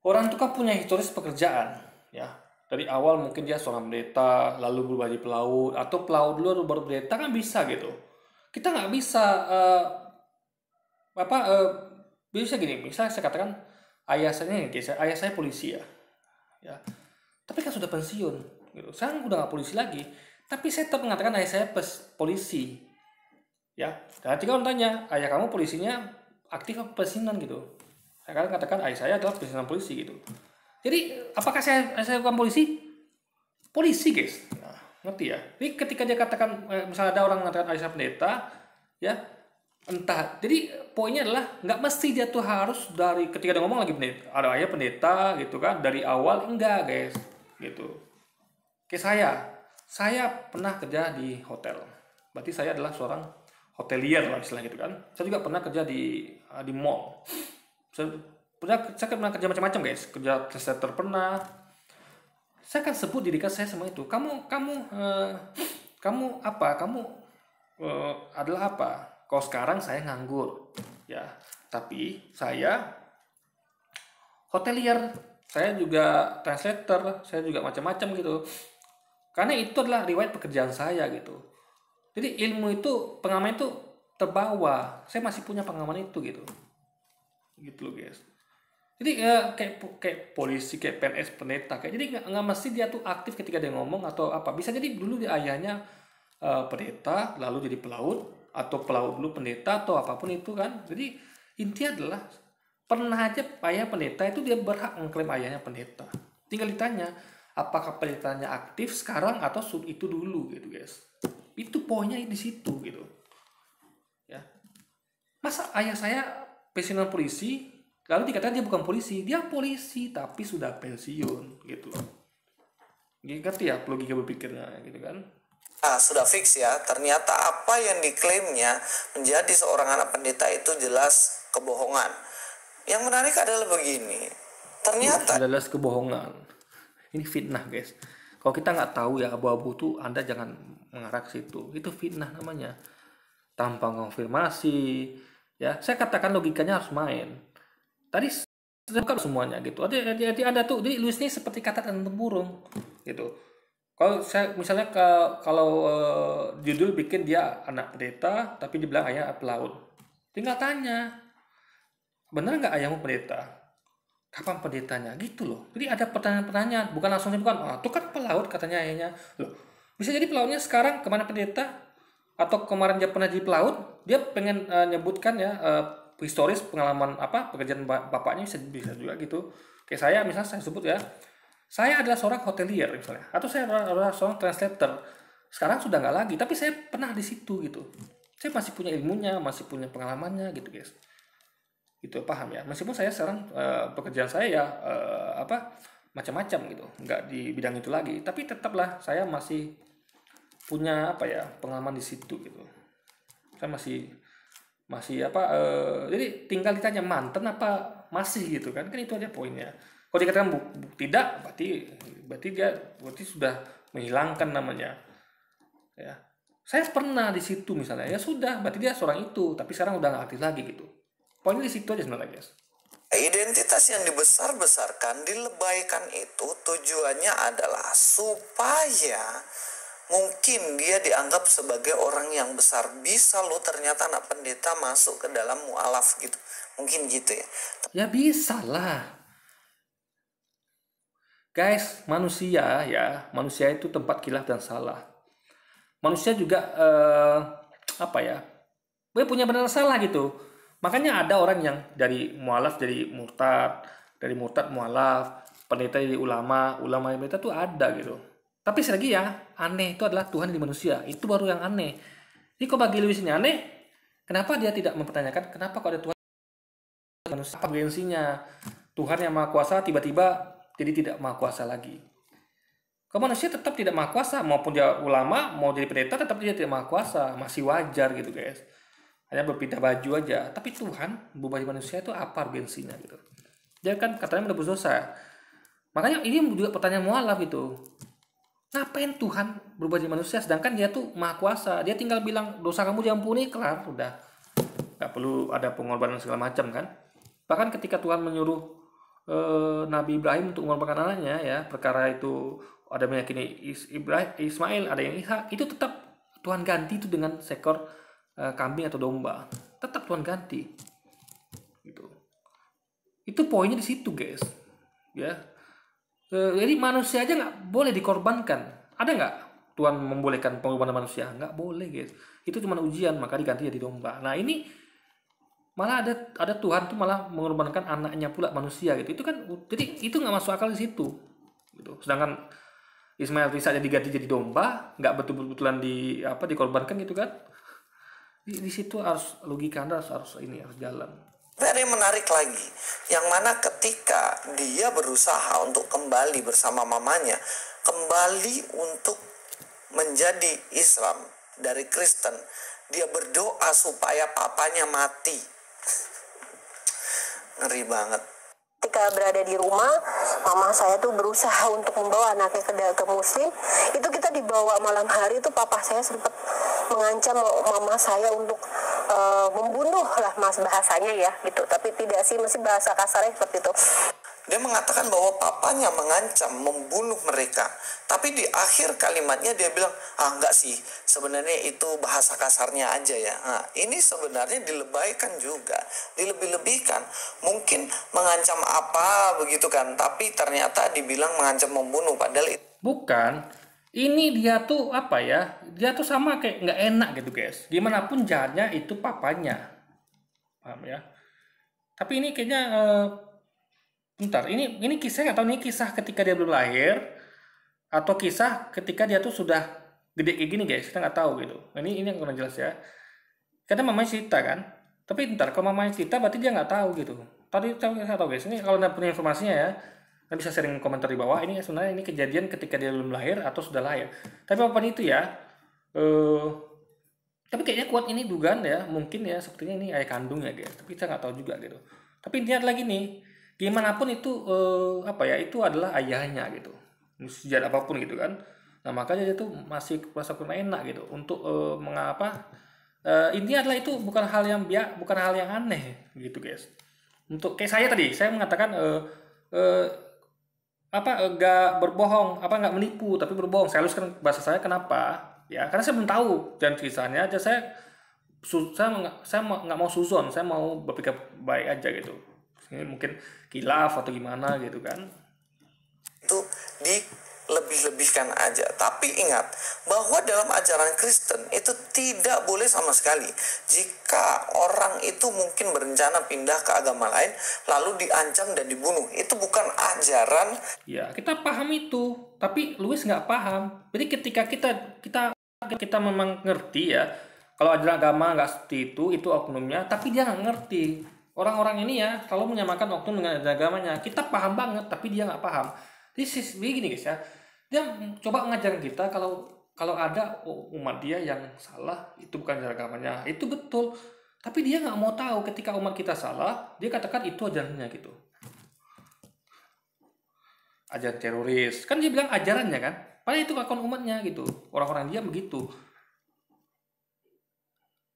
orang itu kan punya historis pekerjaan ya. Dari awal mungkin dia seorang pendeta, lalu berubah jadi pelaut, atau pelaut dulu baru pendeta kan bisa gitu. Kita nggak bisa bisa gini, misalnya saya katakan ayah saya polisi ya. Tapi kan sudah pensiun, gitu. Sekarang udah nggak polisi lagi, tapi saya tetap mengatakan ayah saya polisi, ya. Dan ketika orang tanya, ayah kamu polisinya aktif apa pensiunan gitu? Saya akan katakan ayah saya adalah pensiunan polisi gitu. Jadi apakah saya bukan polisi? Polisi guys, nah, ngerti ya. Jadi ketika dia katakan, misalnya ada orang mengatakan ayah saya pendeta, ya entah. Jadi poinnya adalah nggak mesti dia tuh harus dari ketika dia ngomong lagi pendeta, ada ayah pendeta gitu kan dari awal, enggak guys gitu. Kayak saya pernah kerja di hotel, berarti saya adalah seorang hotelier lah istilah gitu kan. Saya juga pernah kerja di mall. Saya pernah kerja macam-macam guys, kerja translator pernah. Saya akan sebut diri saya semua itu. Kamu apa? Kamu adalah apa? Kalau sekarang saya nganggur, ya. Tapi saya hotelier, saya juga translator, saya juga macam-macam gitu. Karena itu adalah riwayat pekerjaan saya gitu. Jadi ilmu itu, pengalaman itu terbawa. Saya masih punya pengalaman itu gitu. Gitu loh guys. Jadi kayak polisi, kayak PNS, pendeta, kayak jadi nggak mesti dia tuh aktif ketika dia ngomong atau apa. Bisa jadi dulu dia ayahnya pendeta, lalu jadi pelaut, atau pelaut dulu pendeta atau apapun itu kan. Jadi intinya adalah pernah aja ayah pendeta itu dia berhak mengklaim ayahnya pendeta. Tinggal ditanya apakah pendetanya aktif sekarang atau itu dulu gitu guys. Itu poinnya di situ gitu. Ya. Masa ayah saya pensiunan polisi lalu dikatakan dia bukan polisi, dia polisi tapi sudah pensiun gitu loh. Ngerti ya logika berpikirnya gitu kan. sudah fix ya, ternyata apa yang diklaimnya menjadi seorang anak pendeta itu jelas kebohongan. Yang menarik adalah begini, ternyata adalah kebohongan. Ini fitnah guys. Kalau kita nggak tahu ya abu-abu tuh, Anda jangan mengarah ke situ. Itu fitnah namanya. Tanpa konfirmasi, ya. Saya katakan logikanya harus main. Tadi bukan semuanya gitu. Ada tuh, jadi Luis ini seperti kata dan burung gitu. Kalau saya misalnya kalau judul bikin dia anak pendeta tapi dibilang ayah pelaut, tinggal tanya, benar nggak ayahmu pendeta? Kapan pendetanya? Gitu loh. Jadi ada pertanyaan-pertanyaan, bukan langsung bukan, itu kan pelaut katanya ayahnya. Loh, bisa jadi pelautnya sekarang kemana pendeta? Atau kemarin dia pernah jadi pelaut, dia pengen nyebutkan ya historis pengalaman apa pekerjaan bapaknya bisa juga gitu. Kayak saya misalnya saya sebut ya, saya adalah seorang hotelier misalnya, atau saya adalah seorang translator. Sekarang sudah nggak lagi, tapi saya pernah di situ gitu. Saya masih punya ilmunya, masih punya pengalamannya gitu guys. Gitu paham ya? Meskipun saya sekarang pekerjaan saya ya macam-macam gitu, nggak di bidang itu lagi, tapi tetaplah saya masih punya pengalaman di situ gitu. Saya masih jadi tinggal ditanya mantan apa masih gitu kan itu aja poinnya. Kalau dikatakan tidak, berarti sudah menghilangkan namanya ya. Saya pernah di situ misalnya, ya sudah berarti dia seorang itu, tapi sekarang udah nggak aktif lagi gitu. Poinnya di situ aja sebenarnya guys. identitas yang dibesar-besarkan, dilebaikan itu tujuannya adalah supaya mungkin dia dianggap sebagai orang yang besar. Bisa lo ternyata anak pendeta masuk ke dalam mu'alaf gitu. Mungkin gitu ya. Ya bisa lah. Guys, manusia itu tempat khilaf dan salah. manusia juga apa ya, dia punya benar salah gitu. Makanya ada orang yang dari mualaf jadi murtad, dari murtad mualaf, pendeta jadi ulama, ulama pendeta tuh ada gitu. Tapi selagi ya aneh itu adalah Tuhan di manusia, itu baru yang aneh. Jadi kok bagi Lewis ini aneh, kenapa dia tidak mempertanyakan kenapa kok ada Tuhan di manusia? Apa urgensinya? Tuhan yang maha kuasa tiba-tiba jadi tidak maha kuasa lagi. Kalau manusia tetap tidak maha kuasa, maupun dia ulama, mau jadi pendeta tetap dia tidak maha kuasa, masih wajar gitu guys. Hanya berpindah baju aja. Tapi Tuhan berubah di manusia itu apa urgensinya gitu. Dia kan katanya menebus dosa. Makanya ini juga pertanyaan mualaf itu. Ngapain Tuhan berubah di manusia sedangkan dia tuh maha kuasa. Dia tinggal bilang dosa kamu diampuni, kelar, udah. Gak perlu ada pengorbanan segala macam kan. Bahkan ketika Tuhan menyuruh Nabi Ibrahim untuk mengorbankan anaknya ya, perkara itu ada meyakini Ismail, ada yang Ishak, itu tetap Tuhan ganti itu dengan seekor kambing atau domba, tetap Tuhan ganti gitu. Itu poinnya di situ guys ya. Jadi manusia aja nggak boleh dikorbankan. Ada nggak Tuhan membolehkan pengorbanan manusia? Nggak boleh guys, itu cuma ujian, maka diganti jadi domba. Nah ini malah ada Tuhan tuh malah mengorbankan anaknya pula manusia gitu. Itu kan jadi itu nggak masuk akal di situ gitu. Sedangkan Ismail bisa diganti jadi domba, nggak betul-betulan dikorbankan gitu kan. Di situ harus logika Anda harus jalan. Ada yang menarik lagi, yang mana ketika dia berusaha untuk kembali bersama mamanya, kembali untuk menjadi Islam dari Kristen, dia berdoa supaya papanya mati. Ngeri banget. Ketika berada di rumah, mama saya tuh berusaha untuk membawa anaknya ke Muslim. Itu kita dibawa malam hari itu papa saya sempat mengancam mama saya untuk membunuh lah mas bahasanya ya gitu. Tapi tidak sih, masih bahasa kasarnya seperti itu. Dia mengatakan bahwa papanya mengancam membunuh mereka. Tapi di akhir kalimatnya dia bilang, enggak sih, sebenarnya itu bahasa kasarnya aja ya. Nah, ini sebenarnya dilebaikan juga, dilebih-lebihkan. Mungkin mengancam apa begitu kan, tapi ternyata dibilang mengancam membunuh. Padahal itu bukan. Ini dia tuh apa ya, dia tuh sama kayak nggak enak gitu guys. Gimana pun jahatnya itu papanya, paham ya. Tapi ini kayaknya bentar, ini kisah atau ini kisah ketika dia belum lahir atau kisah ketika dia tuh sudah gede kayak gini guys, kita nggak tahu gitu. Ini yang kurang jelas ya. Karena mamanya cerita kan, tapi bentar kalau mamanya cerita berarti dia nggak tahu gitu. Tadi saya tahu guys, ini kalau anda punya informasinya ya, anda bisa sering komentar di bawah. Ini sebenarnya ini kejadian ketika dia belum lahir atau sudah lahir. Tapi apapun itu ya, tapi kayaknya kuat ini dugaan ya, mungkin ya sepertinya ini ayah kandung ya guys. Tapi saya nggak tahu juga gitu. Tapi intinya adalah gini, gimana pun itu itu adalah ayahnya gitu, sejak apapun gitu kan. Nah makanya dia tuh masih merasa kurang enak gitu untuk mengapa intinya adalah itu bukan hal yang aneh gitu guys. Untuk kayak saya tadi saya mengatakan nggak berbohong, nggak menipu tapi berbohong. Saya haluskan bahasa saya, kenapa ya, karena saya belum tahu dan kisahnya aja. Saya nggak mau suzon, saya mau berpikir baik aja gitu. Ini mungkin kilaf atau gimana gitu kan. Itu dilebih-lebihkan aja. Tapi ingat bahwa dalam ajaran Kristen itu tidak boleh sama sekali jika orang itu mungkin berencana pindah ke agama lain lalu diancam dan dibunuh. Itu bukan ajaran. Ya kita paham itu, tapi Louis nggak paham. Jadi ketika kita memang ngerti ya, kalau ajaran agama nggak seperti itu oknumnya, tapi dia nggak ngerti. Orang-orang ini ya selalu menyamakan oknum dengan agamanya. Kita paham banget, tapi dia nggak paham. Jadi begini guys ya, dia coba ngajarin kita kalau ada umat dia yang salah, itu bukan ajaran agamanya, itu betul. Tapi dia nggak mau tahu ketika umat kita salah, dia katakan itu ajarannya gitu. Ajaran teroris, kan dia bilang ajarannya kan, padahal itu akun umatnya gitu. Orang-orang dia begitu.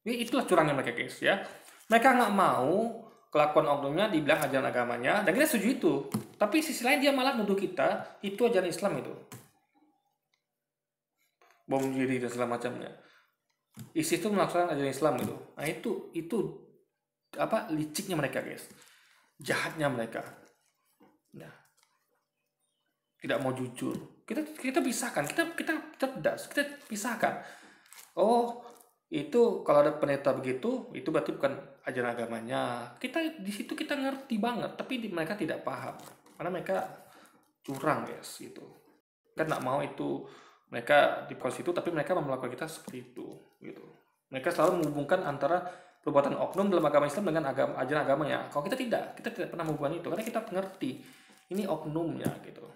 Jadi itulah curangnya mereka guys ya. Mereka nggak mau kelakuan oknumnya dibilang ajaran agamanya, dan kita setuju itu. Tapi sisi lain dia malah nuduh kita itu ajaran Islam itu, bom diri dan segala macamnya. ISIS itu melaksanakan ajaran Islam gitu. Nah itu liciknya mereka guys, jahatnya mereka. Nah, tidak mau jujur. Kita pisahkan, kita cerdas, kita pisahkan. Oh, itu kalau ada pendeta begitu, itu berarti bukan ajaran agamanya. Kita di situ kita ngerti banget, tapi mereka tidak paham. Karena mereka curang, guys, gitu. Kan nggak mau itu mereka di pos itu, tapi mereka melakukan kita seperti itu, gitu. Mereka selalu menghubungkan antara perbuatan oknum dalam agama Islam dengan ajaran agamanya. Kalau kita tidak pernah menghubungkan itu, karena kita ngerti ini oknumnya, gitu.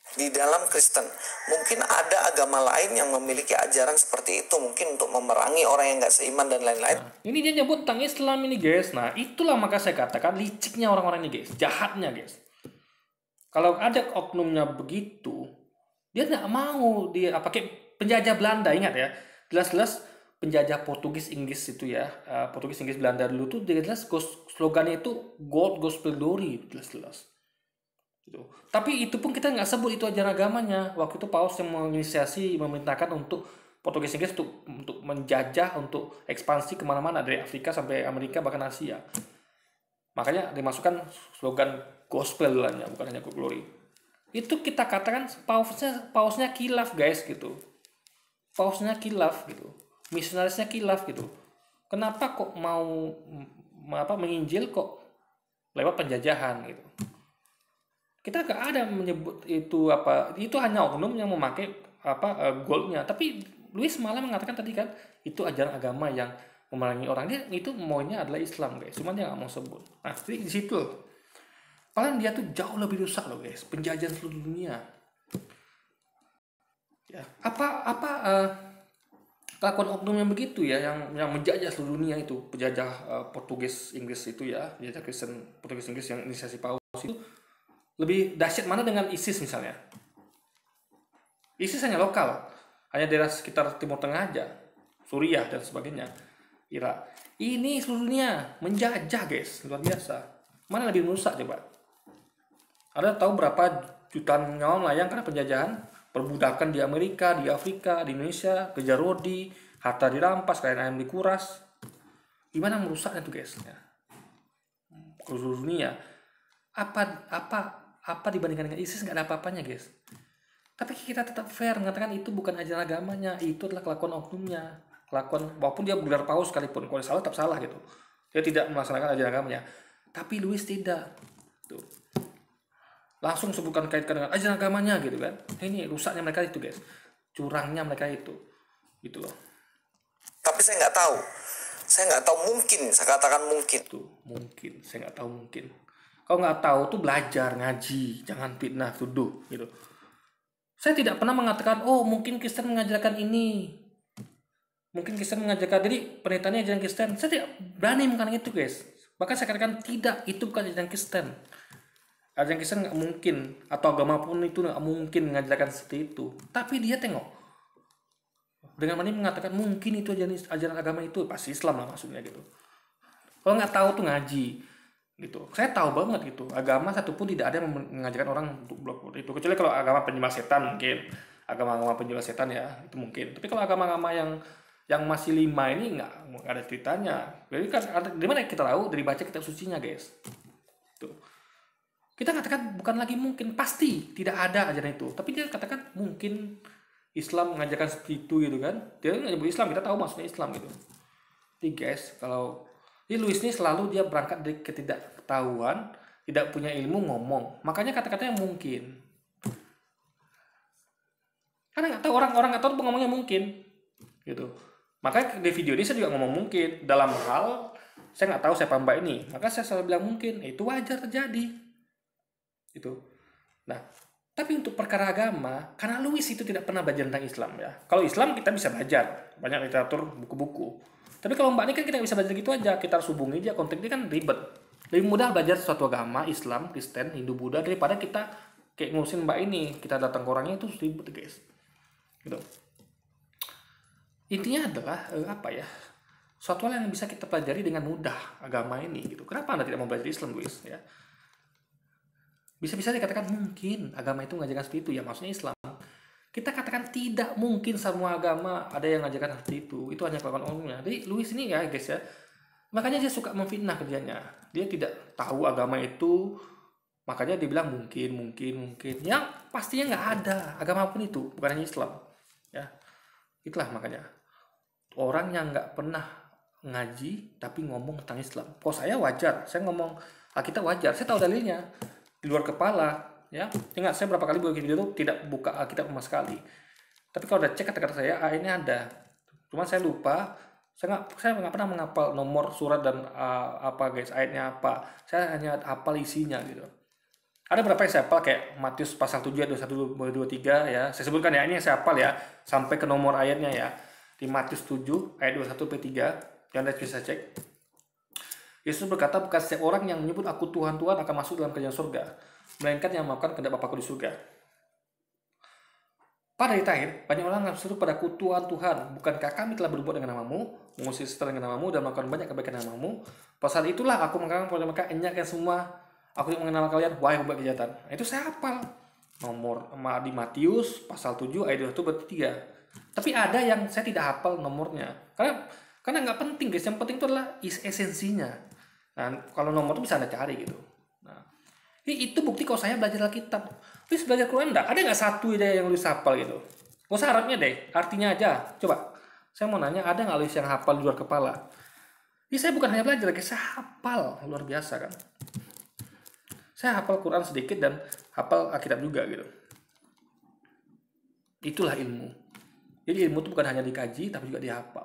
Di dalam Kristen, mungkin ada agama lain yang memiliki ajaran seperti itu, mungkin untuk memerangi orang yang nggak seiman dan lain-lain. Nah, ini dia nyebut tentang Islam ini, guys. Nah, itulah maka saya katakan liciknya orang-orang ini, guys. Jahatnya, guys. Kalau ada oknumnya begitu, dia nggak mau dia pakai penjajah Belanda, ingat ya. Jelas-jelas penjajah Portugis Inggris itu ya, Portugis Inggris Belanda dulu tuh jelas slogannya itu Gold Gospel Glory, jelas-jelas. Gitu. Tapi itu pun kita nggak sebut itu ajaran agamanya. Waktu itu Paus yang menginisiasi, memerintahkan untuk Portugis Inggris untuk menjajah, untuk ekspansi kemana-mana dari Afrika sampai Amerika bahkan Asia. Makanya dimasukkan slogan gospel dalamnya, bukan hanya glory. Itu kita katakan pausnya kilaf, guys, gitu. Pausnya kilaf gitu. Misionarisnya kilaf gitu. Kenapa kok mau menginjil kok lewat penjajahan gitu. Kita nggak ada menyebut itu itu hanya oknum yang memakai goldnya. Tapi Luis malah mengatakan tadi kan itu ajaran agama yang memerangi orang. Dia itu maunya adalah Islam, guys, cuman dia nggak mau sebut. Nah, jadi di situ padahal dia tuh jauh lebih rusak loh, guys, penjajahan seluruh dunia ya. Kelakuan oknum yang begitu ya, yang menjajah seluruh dunia, itu penjajah Portugis Inggris itu ya, penjajah Kristen Portugis Inggris yang inisiasi Paus itu lebih dahsyat mana dengan ISIS misalnya. ISIS hanya lokal, hanya daerah sekitar Timur Tengah aja, Suriah dan sebagainya, Irak. Ini seluruh dunia menjajah, guys, luar biasa. Mana lebih merusak coba? Ada tahu berapa jutaan nyawa melayang karena penjajahan, perbudakan di Amerika, di Afrika, di Indonesia, kejar rodi, harta dirampas, kain ayam dikuras. Gimana merusaknya tuh, guys? Ya. Ke seluruh dunia. Apa dibandingkan dengan ISIS, nggak ada apa-apanya, guys. Tapi kita tetap fair mengatakan itu bukan ajaran agamanya, itu adalah kelakuan oknumnya. Walaupun dia gelar paus sekalipun, kalau salah tetap salah gitu. Dia tidak melaksanakan ajaran agamanya. Tapi Louis tidak. Tuh. Langsung sebutkan kaitkan dengan ajaran agamanya gitu kan. Ini rusaknya mereka itu, guys. Curangnya mereka itu. Gitu loh. Tapi saya nggak tahu. Saya nggak tahu, mungkin, saya katakan mungkin. Tuh, mungkin. Saya nggak tahu mungkin. Kalau nggak tahu tuh belajar, ngaji. Jangan fitnah, tuduh gitu. Saya tidak pernah mengatakan, oh mungkin Kristen mengajarkan ini. Mungkin Kristen mengajarkan, jadi pendetanya ajaran Kristen. Saya tidak berani mengatakan itu, guys. Bahkan saya katakan tidak, itu bukan ajaran Kristen. Ajaran Kristen nggak mungkin, atau agama pun itu nggak mungkin mengajarkan seperti itu. Tapi dia tengok, dengan mana mengatakan mungkin itu ajaran agama itu, pasti Islam lah maksudnya gitu. Kalau nggak tahu tuh ngaji gitu. Saya tahu banget gitu, agama satupun tidak ada yang mengajarkan orang untuk blok itu, kecuali kalau agama penyembah setan mungkin, agama-agama penyembah setan ya itu mungkin. Tapi kalau agama-agama yang masih 5 ini nggak ada ceritanya. Jadi kan di mana kita tahu, dari baca kitab sucinya, guys. Tuh. Kita katakan bukan lagi mungkin, pasti tidak ada ajaran itu. Tapi dia katakan mungkin Islam mengajarkan seperti itu gitu kan. Dia nggak nyebut Islam, kita tahu maksudnya Islam gitu. Jadi guys, jadi Louis ini selalu dia berangkat dari ketidaktahuan, tidak punya ilmu ngomong. Makanya kata-katanya mungkin. Karena nggak tahu, orang nggak tahu ngomongnya mungkin, gitu. Makanya di video ini saya juga ngomong mungkin dalam hal saya nggak tahu siapa mbak ini. Maka saya selalu bilang mungkin, itu wajar terjadi, gitu. Nah, tapi untuk perkara agama, karena Louis itu tidak pernah belajar tentang Islam ya. Kalau Islam kita bisa belajar, banyak literatur, buku-buku. Tapi kalau mbak ini kan kita bisa belajar gitu aja, kita harus hubungi aja, konteksnya kan ribet. Lebih mudah belajar suatu agama, Islam, Kristen, Hindu, Buddha, daripada kita kayak ngurusin mbak ini, kita datang ke orangnya itu ribet, guys. Gitu. Intinya adalah suatu hal yang bisa kita pelajari dengan mudah agama ini gitu. Kenapa Anda tidak mau belajar Islam, Luis? Ya. Bisa-bisa dikatakan mungkin agama itu mengajarkan seperti itu, ya maksudnya Islam. Kita katakan tidak mungkin semua agama ada yang mengajarkan seperti itu. Itu hanya kelakuan umumnya. Jadi Louis ini ya, guys ya. Makanya dia suka memfitnah kerjanya. Dia tidak tahu agama itu, makanya dia bilang mungkin. Yang pastinya nggak ada agama pun itu, bukan hanya Islam. Ya. Itulah makanya orang yang nggak pernah ngaji tapi ngomong tentang Islam. Kok saya wajar, saya ngomong Alkitab wajar, saya tahu dalilnya di luar kepala, ya. Ingat saya berapa kali buat video itu tidak buka Alkitab sama sekali. Tapi kalau udah cek kata-kata saya, ini ada. Cuma saya lupa, saya nggak pernah menghafal nomor surat dan apa guys, ayatnya apa. Saya hanya hafal isinya gitu. Ada berapa yang saya hafal kayak Matius pasal 7 ayat 21 23 ya. Saya sebutkan ya, ini yang saya hafal ya sampai ke nomor ayatnya ya. Di Matius 7 ayat 21 sampai 3, yang Anda bisa cek. Yesus berkata, bukan setiap orang yang menyebut aku Tuhan Tuhan akan masuk dalam kerajaan surga, melainkan yang melakukan kehendak Bapa-Ku di surga. Pada hari terakhir, banyak orang yang berseru padaku, Tuhan, Tuhan, bukankah kami telah berbuat dengan namamu, mengusir setan dengan namamu, dan melakukan banyak kebaikan dengan namamu? Pasal itulah aku mengatakan kepada mereka, enyakkan semua, aku tidak mengenal kalian, wahai pembuat kejahatan. Nah, itu saya hafal. Nomor di Matius pasal 7 ayat 21 3. Tapi ada yang saya tidak hafal nomornya. Karena nggak penting guys, yang penting itu adalah esensinya. Nah, kalau nomor itu bisa Anda cari gitu. Nah, itu bukti kalau saya belajar Alkitab. Terus belajar Quran enggak? Ada nggak satu ide yang lu hafal gitu? Gak usah Arabnya deh, artinya aja. Coba, saya mau nanya, ada nggak lu yang hafal di luar kepala? Jadi saya bukan hanya belajar, guys, saya hafal. Luar biasa kan? Saya hafal Quran sedikit dan hafal Alkitab juga gitu. Itulah ilmu. Jadi ilmu itu bukan hanya dikaji, tapi juga dihafal.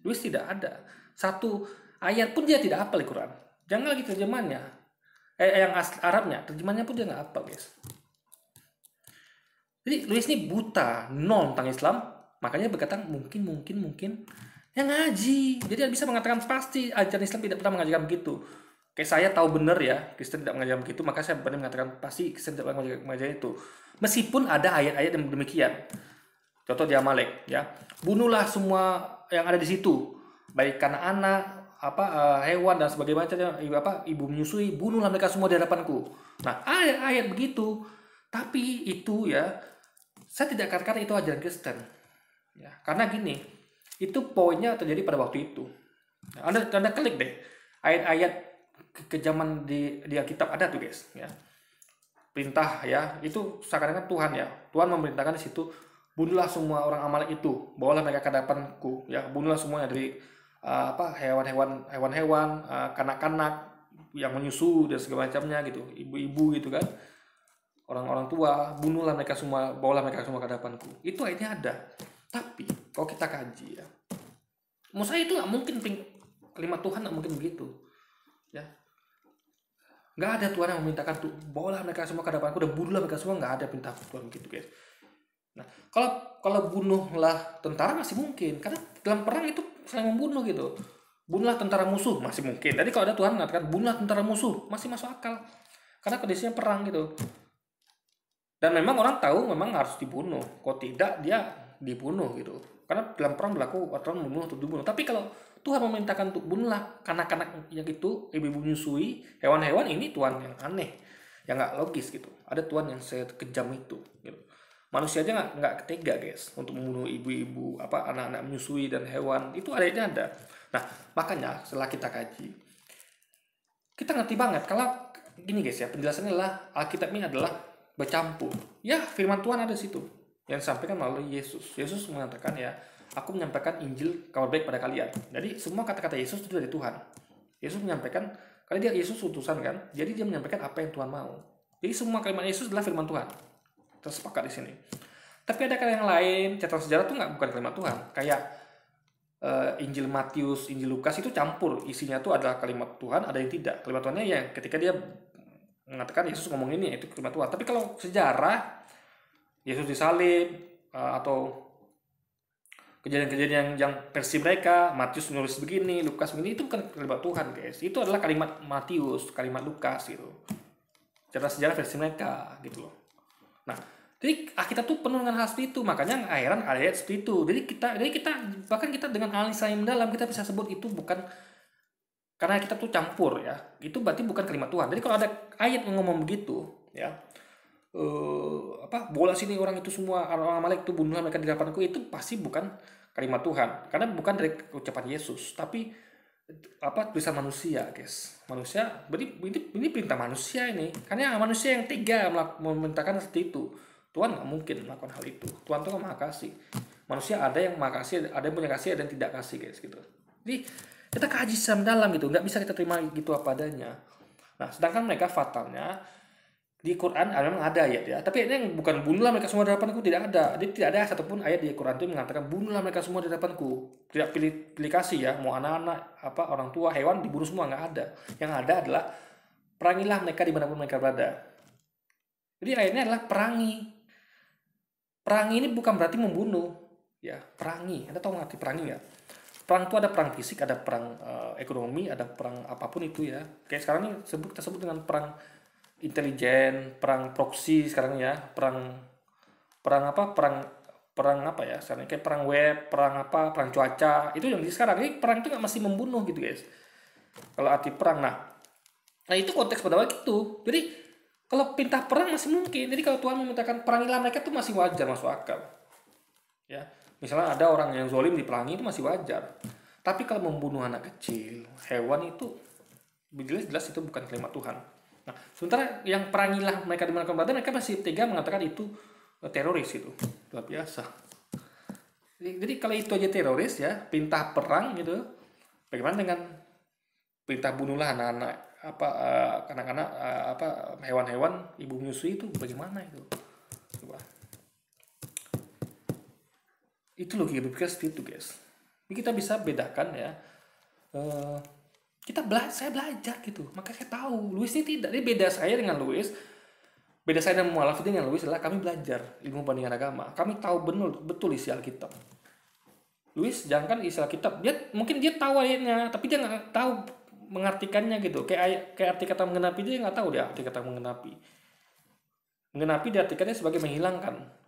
Luis tidak ada satu ayat pun dia tidak hafal di Quran. Jangan lagi terjemahannya. Yang Arabnya, terjemahannya pun dia nggak hafal, guys. Jadi Luis ini buta, nol tentang Islam, makanya berkata mungkin yang ngaji. Jadi dia bisa mengatakan pasti ajaran Islam tidak pernah mengajarkan begitu. Kayak saya tahu benar ya, Kristen tidak mengajarkan begitu, maka saya berani mengatakan pasti Kristen tidak pernah mengajarkan itu. Meskipun ada ayat-ayat yang demikian. Contoh di Amalek, ya, bunuhlah semua yang ada di situ, baik anak-anak, hewan dan sebagainya, ibu menyusui, bunuhlah mereka semua di hadapanku. Nah, ayat-ayat begitu, tapi itu ya, saya tidak katakan itu ajaran Kristen, ya, karena gini, itu poinnya terjadi pada waktu itu. Nah, Anda klik deh, ayat-ayat kejaman di Alkitab ada tuh guys, ya, perintah ya, itu seakan-akan Tuhan ya, Tuhan memerintahkan di situ. Bunuhlah semua orang Amalek itu, bawalah mereka ke hadapanku, ya, bunuhlah semuanya dari hewan-hewan, kanak-kanak yang menyusu dan segala macamnya gitu, ibu-ibu gitu kan, orang-orang tua, bunuhlah mereka semua, bawalah mereka semua ke hadapanku. Itu ayatnya ada. Tapi kalau kita kaji ya, menurut saya itu nggak mungkin, kalimat Tuhan nggak mungkin begitu, ya. Nggak ada Tuhan yang memerintahkan tuh, bawalah mereka semua ke hadapanku dan bunuhlah mereka semua, nggak ada perintah Tuhan begitu guys. Nah, kalau bunuhlah tentara masih mungkin, karena dalam perang itu saling membunuh gitu. Bunuhlah tentara musuh masih mungkin. Jadi kalau ada Tuhan mengatakan bunuhlah tentara musuh, masih masuk akal. Karena kondisinya perang gitu. Dan memang orang tahu memang harus dibunuh. Kalau tidak dia dibunuh gitu. Karena dalam perang berlaku aturan membunuh untuk dibunuh. Tapi kalau Tuhan memerintahkan untuk bunuhlah kanak-kanak yang itu, ibu-ibu menyusui, hewan-hewan, ini Tuhan yang aneh, yang nggak logis gitu. Ada Tuhan yang sekejam itu gitu. Manusia aja nggak tega guys untuk membunuh ibu-ibu, anak-anak menyusui dan hewan. Itu ayatnya ada. Nah, makanya setelah kita kaji, kita ngerti banget kalau gini guys ya, penjelasannya adalah Alkitab ini adalah bercampur. Ya, firman Tuhan ada di situ yang disampaikan melalui Yesus. Yesus mengatakan ya, aku menyampaikan Injil kabar baik pada kalian. Jadi semua kata-kata Yesus itu dari Tuhan. Yesus menyampaikan, karena dia Yesus utusan kan, jadi dia menyampaikan apa yang Tuhan mau. Jadi semua kalimat Yesus adalah firman Tuhan. Tersepakat di sini. Tapi ada yang lain, catatan sejarah itu bukan kalimat Tuhan. Kayak Injil Matius, Injil Lukas itu campur. Isinya itu adalah kalimat Tuhan, ada yang tidak. Kalimat Tuhannya ya ketika dia mengatakan Yesus ngomong ini, itu kalimat Tuhan. Tapi kalau sejarah, Yesus disalib, atau kejadian-kejadian yang versi mereka, Matius menulis begini, Lukas begini, itu bukan kalimat Tuhan guys. Itu adalah kalimat Matius, kalimat Lukas gitu. Catatan sejarah versi mereka gitu loh. Nah, jadi kita tuh penuh dengan hal seperti itu, makanya akhiran ayat seperti itu. Jadi kita bahkan kita dengan analisa yang mendalam kita bisa sebut itu bukan, karena kita tuh campur ya. Itu berarti bukan kalimat Tuhan. Jadi kalau ada ayat yang ngomong begitu, ya, bola sini orang itu semua orang Amalek itu bunuhlah mereka di hadapanku, itu pasti bukan kalimat Tuhan, karena bukan dari ucapan Yesus, tapi tulisan manusia guys. Manusia, ini perintah manusia ini, karena manusia yang tega memerintahkan seperti itu. Tuhan nggak mungkin melakukan hal itu. Tuhan tuh Maha Kasih. Manusia ada yang makasih, ada yang punya kasih, ada yang tidak kasih guys gitu. Jadi kita kaji secara mendalam gitu, nggak bisa kita terima gitu apa adanya. Nah sedangkan mereka fatalnya di Quran memang ada ayat ya, tapi ini yang bukan bunuhlah mereka semua di hadapanku, tidak ada. Jadi tidak ada satupun ayat di Quran itu mengatakan bunuhlah mereka semua di hadapanku. Tidak pilih kasih ya, mau anak-anak, apa orang tua, hewan dibunuh semua, nggak ada. Yang ada adalah perangilah mereka dimanapun mereka berada. Jadi ayatnya adalah perangi. Perangi ini bukan berarti membunuh, ya perangi. Anda tahu ngerti perangi nggak? Perang itu ada perang fisik, ada perang ekonomi, ada perang apapun itu ya. Kayak sekarang ini kita sebut dengan perang intelijen, perang proksi sekarang ya, perang apa ya, sekarang kayak perang web, perang cuaca, itu yang di sekarang ini perang itu nggak masih membunuh gitu guys. Kalau arti perang, nah itu konteks pada waktu itu. Jadi kalau perintah perang masih mungkin. Jadi kalau Tuhan memintakan perangilah mereka itu masih wajar, masuk akal. Ya, misalnya ada orang yang zalim diperangi itu masih wajar. Tapi kalau membunuh anak kecil, hewan itu jelas itu bukan kalimat Tuhan. Nah, sementara yang perangilah mereka di mana berada, mereka masih tega mengatakan itu teroris itu. Luar biasa. Jadi kalau itu aja teroris ya, perintah perang gitu. Bagaimana dengan perintah bunuhlah anak-anak hewan-hewan ibu menyusui itu bagaimana itu? Coba. Itu logika berpikir seperti itu, guys. Jadi kita bisa bedakan ya. Saya belajar gitu, maka saya tahu. Louis ini tidak. Jadi beda saya dengan Louis, beda saya dan mualaf dengan Louis adalah kami belajar ilmu bandingan agama. Kami tahu betul isi Alkitab. Louis jangan isi Alkitab, mungkin dia tahu ayatnya, tapi dia nggak tahu mengartikannya gitu. Kayak arti kata mengenapi, dia nggak tahu dia arti kata mengenapi. Mengenapi diartikannya sebagai menghilangkan.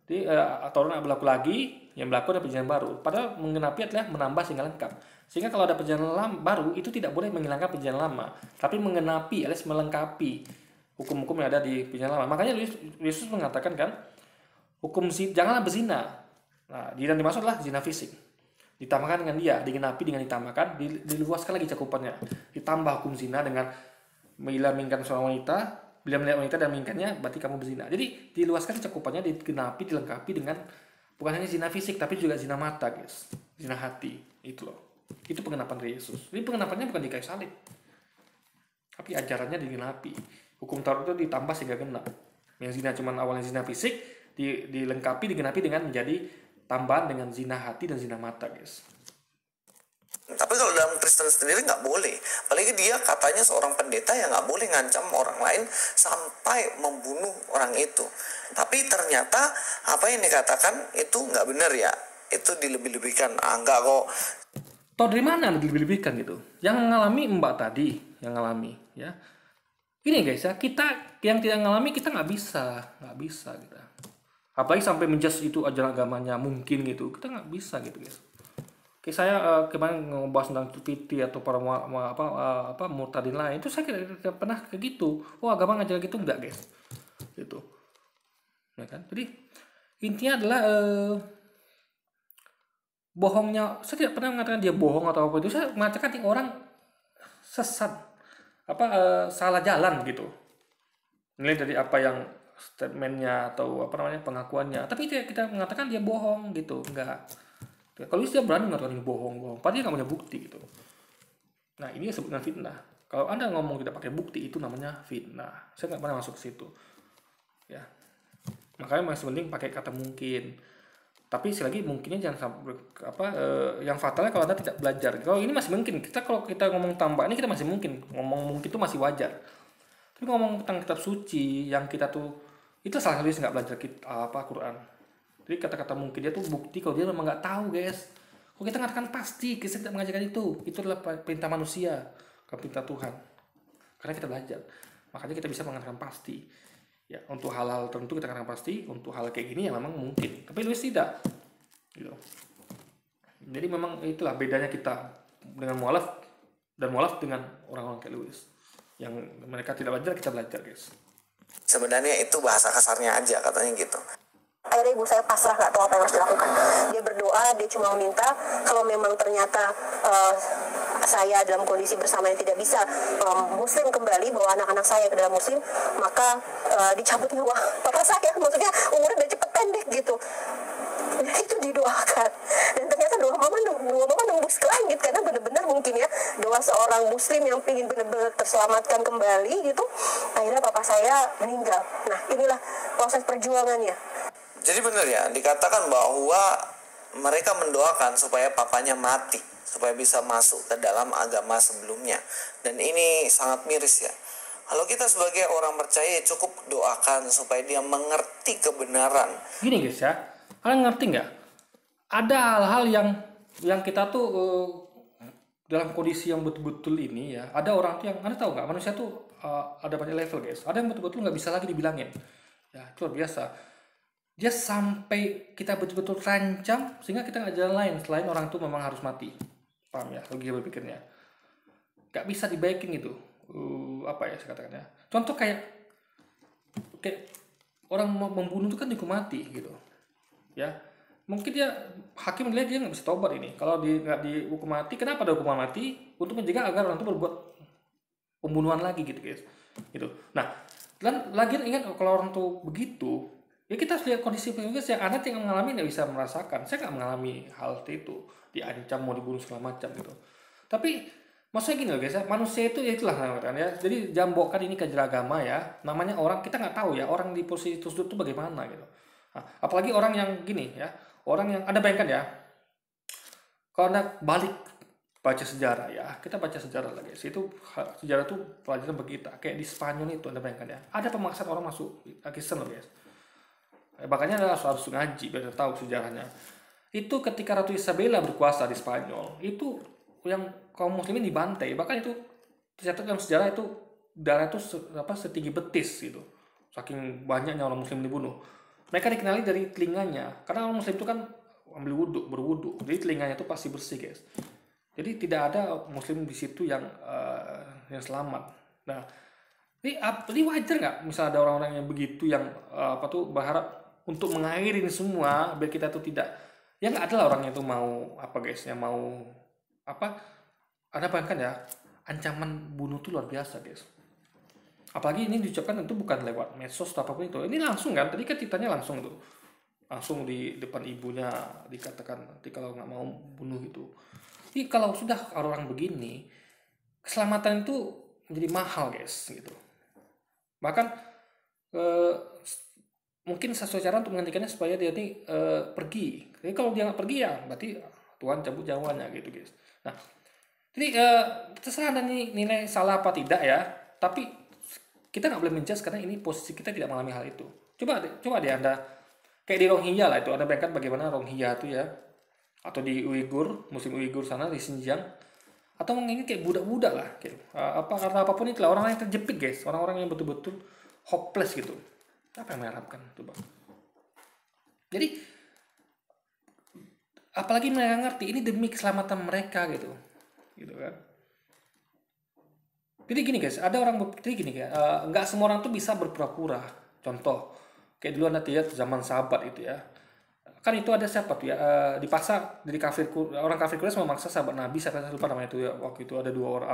Jadi aturan tidak berlaku lagi, yang berlaku ada perjanjian baru. Padahal mengenapi adalah menambah sehingga lengkap. Sehingga kalau ada perjanjian baru itu tidak boleh menghilangkan perjanjian lama, tapi mengenapi alias melengkapi hukum-hukum yang ada di perjanjian lama. Makanya Yesus mengatakan kan, janganlah berzina. Nah, yang dimaksud adalah zina fisik. Ditambahkan dengan dia, digenapi dengan ditambahkan, diluaskan lagi cakupannya. Ditambah hukum zina dengan bila menginginkan seorang wanita, bila melihat wanita dan menginginkannya, berarti kamu berzina. Jadi diluaskan cakupannya, digenapi, dilengkapi dengan bukan hanya zina fisik, tapi juga zina mata, guys. Zina hati, itu loh. Itu pengenapan dari Yesus. Jadi pengenapannya bukan di kayu salib, tapi ajarannya digenapi. Hukum Taurat itu ditambah sehingga genap. Yang zina cuma awalnya zina fisik, dilengkapi, digenapi dengan menjadi tambahan dengan zina hati dan zina mata, guys. Tapi kalau dalam Kristen sendiri nggak boleh. Apalagi dia katanya seorang pendeta yang nggak boleh ngancam orang lain sampai membunuh orang itu. Tapi ternyata apa yang dikatakan itu nggak benar ya. Itu dilebih-lebihkan. Enggak kok. Tahu dari mana dilebih-lebihkan gitu? Yang mengalami Mbak tadi, yang ngalami ya. Ini guys ya, kita yang tidak mengalami kita nggak bisa kita. Apalagi sampai menjudge itu ajaran agamanya mungkin gitu, kita nggak bisa gitu guys. Kayak saya kemarin ngebahas tentang Tupiti atau para murtadin lain, itu saya tidak pernah kayak gitu. Oh agama ngajar gitu enggak guys, gitu. Ya kan? Jadi intinya adalah bohongnya. Saya tidak pernah mengatakan dia bohong atau apa itu. Saya mengatakan orang sesat, salah jalan gitu. Nilai dari apa yang statementnya atau pengakuannya. Tapi kita mengatakan dia bohong gitu, enggak. Kalau dia berani mengatakan ini bohong, padahal dia nggak punya bukti gitu. Nah ini disebut dengan fitnah. Kalau Anda ngomong tidak pakai bukti itu namanya fitnah. Saya nggak pernah masuk ke situ. Ya, makanya masih penting pakai kata mungkin. Tapi selagi mungkinnya jangan sampai yang fatalnya kalau Anda tidak belajar. Kalau ini masih mungkin. Kalau kita ngomong tambah ini kita masih mungkin. Ngomong mungkin itu masih wajar. Tapi ngomong tentang kitab suci yang kita tuh itu salah satu nggak belajar Quran. Jadi kata-kata mungkin dia tuh bukti kalau dia memang nggak tahu guys. Kalau kita mengatakan pasti, kita tidak mengajarkan itu adalah perintah manusia, bukan perintah Tuhan. Karena kita belajar, makanya kita bisa mengatakan pasti. Ya untuk hal-hal tertentu kita katakan pasti, untuk hal kayak gini ya memang mungkin. Tapi Louis tidak. Gitu. Jadi memang itulah bedanya kita dengan mualaf dan mualaf dengan orang-orang kayak Louis. Yang mereka tidak belajar, kita belajar guys. Sebenarnya itu bahasa kasarnya aja katanya gitu. Akhirnya ibu saya pasrah, nggak tahu apa yang harus dilakukan. Dia berdoa, dia cuma meminta kalau memang ternyata saya dalam kondisi bersama yang tidak bisa muslim kembali, bawa anak-anak saya ke dalam muslim, maka dicabut nyawa papa saya. Maksudnya umurnya udah cepet pendek gitu. Itu didoakan. Dan ternyata doa mama nembus ke langit, karena benar-benar mungkin ya doa seorang muslim yang ingin benar-benar terselamatkan kembali gitu, akhirnya papa saya meninggal. Nah, inilah proses perjuangannya. Jadi benar ya, dikatakan bahwa mereka mendoakan supaya papanya mati, supaya bisa masuk ke dalam agama sebelumnya. Dan ini sangat miris ya. Kalau kita sebagai orang percaya cukup doakan supaya dia mengerti kebenaran. Gini guys ya, kalian ngerti nggak? Ada hal-hal yang kita tuh dalam kondisi yang betul-betul ini ya, ada orang tuh yang, anda tahu nggak, manusia tuh ada banyak level guys. Ada yang betul-betul nggak bisa lagi dibilangin. Ya, itu luar biasa. Dia sampai kita betul-betul terancam sehingga kita nggak jalan lain selain orang itu memang harus mati. Paham ya logika berpikirnya? Nggak bisa dibaikin gitu. Apa ya saya katakan ya? Contoh kayak orang membunuh itu kan dihukum mati gitu. Ya, mungkin dia hakim melihat dia nggak bisa tobat ini. Kalau nggak dihukum mati, kenapa ada hukuman mati? Untuk mencegah agar orang itu berbuat pembunuhan lagi gitu guys. Gitu. Nah, dan lagi ingat kalau orang tuh begitu. Ya kita harus lihat kondisi psikologis yang Anda yang mengalami nggak bisa merasakan. Saya nggak mengalami hal itu, diancam mau dibunuh segala macam gitu. Tapi maksudnya gini loh guys, manusia itu ya itulah kan ya. Jadi jambokkan ini kajian agama ya. Namanya orang kita nggak tahu ya orang di posisi tersebut itu bagaimana gitu. Nah, apalagi orang yang gini ya, orang yang Anda bayangkan ya. Kalau Anda balik baca sejarah ya, kita baca sejarah lah guys. Itu sejarah itu pelajaran bagi kita. Kayak di Spanyol itu Anda bayangkan ya, ada pemaksaan orang masuk Kristen loh guys. Makanya Anda harus ngaji biar tahu sejarahnya. Itu ketika Ratu Isabella berkuasa di Spanyol, itu yang kaum muslimin dibantai. Bahkan itu tercatat dalam sejarah itu darah itu setinggi betis gitu. Saking banyaknya orang muslim dibunuh. Mereka dikenali dari telinganya. Karena orang muslim itu kan ambil wudhu, berwudhu. Jadi telinganya itu pasti bersih guys. Jadi tidak ada muslim di situ yang selamat. Nah, ini wajar nggak? Misalnya ada orang-orang yang begitu yang berharap untuk mengakhiri ini semua biar kita tuh tidak, ya nggak ada lah orang yang tuh mau yang mau Anda bayangkan ya, ancaman bunuh tuh luar biasa guys. Apalagi ini diucapkan itu bukan lewat medsos atau apapun itu, ini langsung kan, tadi kan ceritanya langsung tuh, langsung di depan ibunya dikatakan nanti kalau nggak mau bunuh itu. Jadi kalau sudah orang begini, keselamatan itu menjadi mahal guys gitu. Bahkan mungkin satu cara untuk menghentikannya supaya dia ini pergi. Jadi kalau dia nggak pergi ya berarti Tuhan cabut nyawanya gitu guys. Nah, jadi terserah Anda nilai salah apa tidak ya. Tapi kita nggak boleh menjudge karena ini posisi kita tidak mengalami hal itu. Coba deh Anda kayak di Rohingya lah itu, Anda bayangkan bagaimana Rohingya itu ya, atau di Uighur, Muslim Uighur sana di Xinjiang, atau mungkin kayak budak-budak lah, kayak karena apapun itulah orang-orang yang terjepit guys, orang-orang yang betul-betul hopeless gitu. Apa yang mengharapkan coba? Jadi apalagi mereka ngerti ini demi keselamatan mereka gitu kan. Jadi gini guys, ada orang gini ya, nggak semua orang tuh bisa berpura-pura. Contoh kayak dulu Anda lihat zaman sahabat itu ya, kan itu ada siapa tuh ya, dipaksa dari orang kafir Quraisy memaksa sahabat Nabi, saya lupa namanya itu ya, waktu itu ada dua orang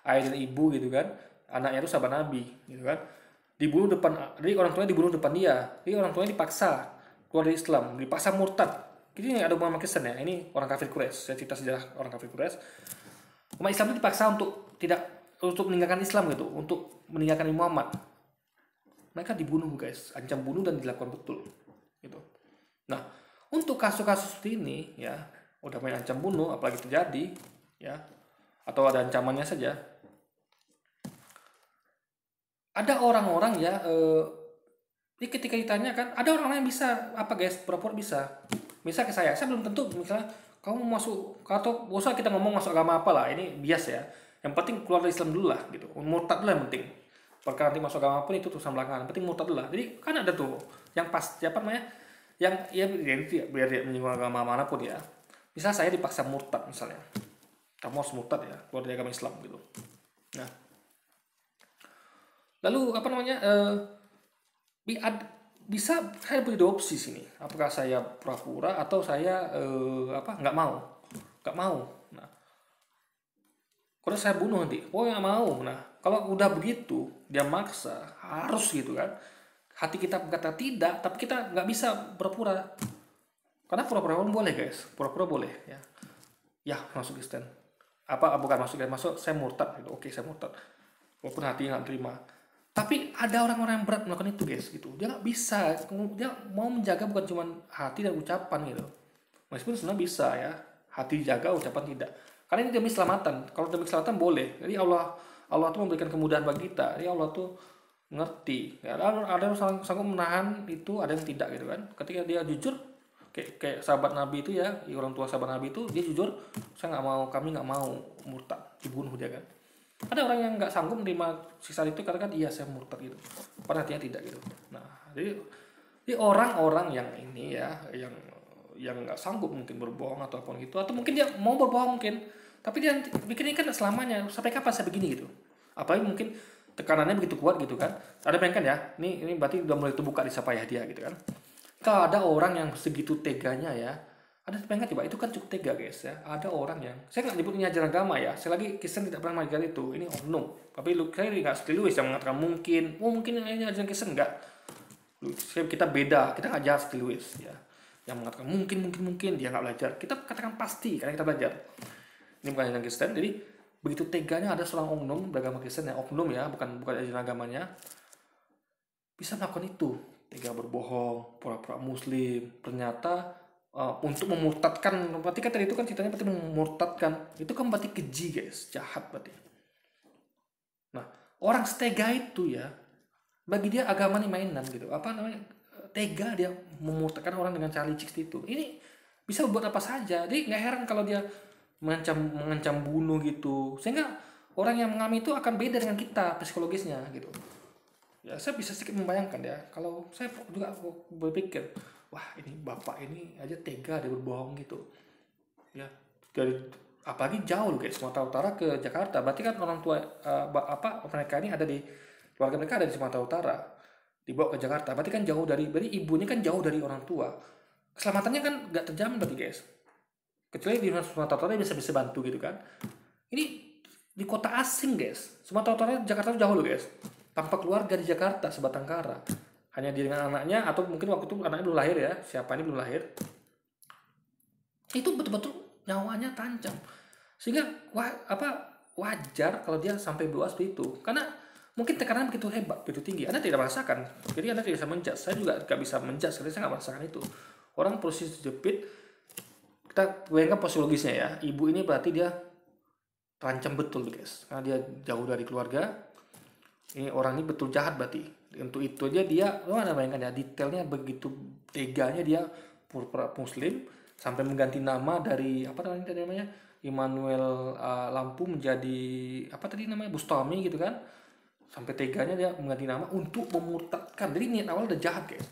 ayah dan ibu gitu kan, anaknya itu sahabat Nabi gitu kan. Dibunuh depan, jadi orang tuanya dibunuh depan dia. Jadi orang tuanya dipaksa keluar dari Islam, dipaksa murtad. Jadi ada umat Kristen ya, ini orang kafir Quraisy. Saya cerita sejarah orang kafir Quraisy. Umat Islam itu dipaksa untuk meninggalkan Islam gitu, untuk meninggalkan Muhammad. Mereka dibunuh guys, ancam bunuh dan dilakukan betul gitu. Nah, untuk kasus-kasus seperti ini ya, udah main ancam bunuh apalagi terjadi ya, atau ada ancamannya saja. Ada orang-orang ya, ini ketika ditanya kan, ada orang yang bisa guys, pura-pura bisa. Misal ke saya belum tentu, misalnya kamu masuk, atau usah kita ngomong masuk agama apa lah, ini bias ya. Yang penting keluar dari Islam dulu lah gitu, murtad dulu yang penting. Perkara nanti masuk agama pun itu urusan belakangan, yang penting murtad dulu lah. Jadi kan ada tuh yang pas siapa namanya, yang ya biar dia menyinggung agama manapun ya. Misal saya dipaksa murtad misalnya, kamu harus murtad ya, keluar dari agama Islam gitu. Nah, lalu bisa saya punya dua opsi sini. Apakah saya pura-pura atau saya nggak mau. Nah, kalau saya bunuh nanti, nggak mau. Nah, kalau udah begitu dia maksa harus gitu kan. Hati kita berkata tidak, tapi kita nggak bisa pura-pura. Karena pura-pura pun boleh guys, pura-pura boleh ya. Ya masuk Kristen. Bukan masuk Kristen, masuk saya murtad gitu. Oke, saya murtad. Walaupun hatinya nggak terima. Tapi ada orang-orang yang berat melakukan itu guys gitu. Dia nggak bisa, dia mau menjaga bukan cuma hati dan ucapan gitu. Meskipun sebenarnya bisa ya, hati dijaga, ucapan tidak. Karena ini demi keselamatan. Kalau demi keselamatan boleh. Jadi Allah tuh memberikan kemudahan bagi kita. Jadi Allah tuh ngerti. Ya, ada yang sanggup menahan itu, ada yang tidak gitu kan. Ketika dia jujur, kayak sahabat Nabi itu ya, orang tua sahabat Nabi itu dia jujur, kami nggak mau murtad, dibunuh dia kan. Ada orang yang nggak sanggup menerima sisa itu karena kan iya saya murtad gitu, padahal hatinya tidak gitu. Nah, jadi orang-orang yang ini ya, yang nggak sanggup mungkin berbohong atau apa gitu, atau mungkin dia mau berbohong mungkin, tapi dia bikin ini kan selamanya, sampai kapan saya begini gitu. Apalagi mungkin tekanannya begitu kuat gitu kan. Ada bayangkan ya, ini berarti udah mulai terbuka di sapaya dia gitu kan. Kalau ada orang yang segitu teganya ya, ada pengen coba itu kan cukup tega guys ya. Ada orang yang saya nggak nyebut ini ajaran agama ya. Saya lagi Kristen tidak pernah mengajar itu. Ini oknum. Tapi saya nggak seperti Louis yang mengatakan mungkin ini ajaran Kristen enggak. Kita beda. Kita nggak jahat seperti Louis ya. Yang mengatakan mungkin dia nggak belajar. Kita katakan pasti karena kita belajar. Ini bukan ajaran Kristen. Jadi begitu teganya ada seorang oknum beragama Kristen ya, oknum ya, bukan ajaran agamanya, bisa melakukan itu. Tega berbohong, pura-pura muslim, ternyata untuk memurtadkan, berarti kan tadi itu kan ceritanya berarti memurtadkan, itu kan berarti keji guys, jahat berarti. Nah, orang setega itu ya, bagi dia agama ini mainan gitu, tega dia memurtadkan orang dengan cara licik itu. Ini bisa buat apa saja, jadi nggak heran kalau dia mengancam bunuh gitu, sehingga orang yang mengalami itu akan beda dengan kita psikologisnya gitu. Ya saya bisa sedikit membayangkan ya, kalau saya juga berpikir, wah ini bapak ini aja tega dia berbohong gitu ya, dari apalagi jauh loh guys, Sumatera Utara ke Jakarta, berarti kan orang tua mereka ini ada di keluarga mereka ada di Sumatera Utara, dibawa ke Jakarta, berarti kan berarti ibunya kan jauh dari orang tua, keselamatannya kan nggak terjamin berarti guys, kecuali di Sumatera Utara bisa bantu gitu kan. Ini di kota asing guys, Sumatera Utara Jakarta jauh loh guys, tanpa keluarga di Jakarta sebatang kara, hanya dia dengan anaknya, atau mungkin waktu itu anaknya belum lahir ya, siapa ini belum lahir, itu betul-betul nyawanya terancam, sehingga wajar kalau dia sampai berdoa seperti itu, karena mungkin tekanan begitu hebat, begitu tinggi, Anda tidak merasakan, jadi Anda tidak bisa menjudge, saya juga nggak bisa menjudge karena saya nggak merasakan itu. Orang posisi jepit, kita bayangkan posisi ya, ibu ini berarti dia terancam betul guys, karena dia jauh dari keluarga. Ini orang ini betul jahat berarti. Untuk itu aja dia, bayangkan ya, detailnya begitu teganya dia pura-pura muslim sampai mengganti nama dari namanya Immanuel Lampu menjadi Bustami gitu kan. Sampai teganya dia mengganti nama untuk memurtadkan. Jadi niat awal udah jahat guys.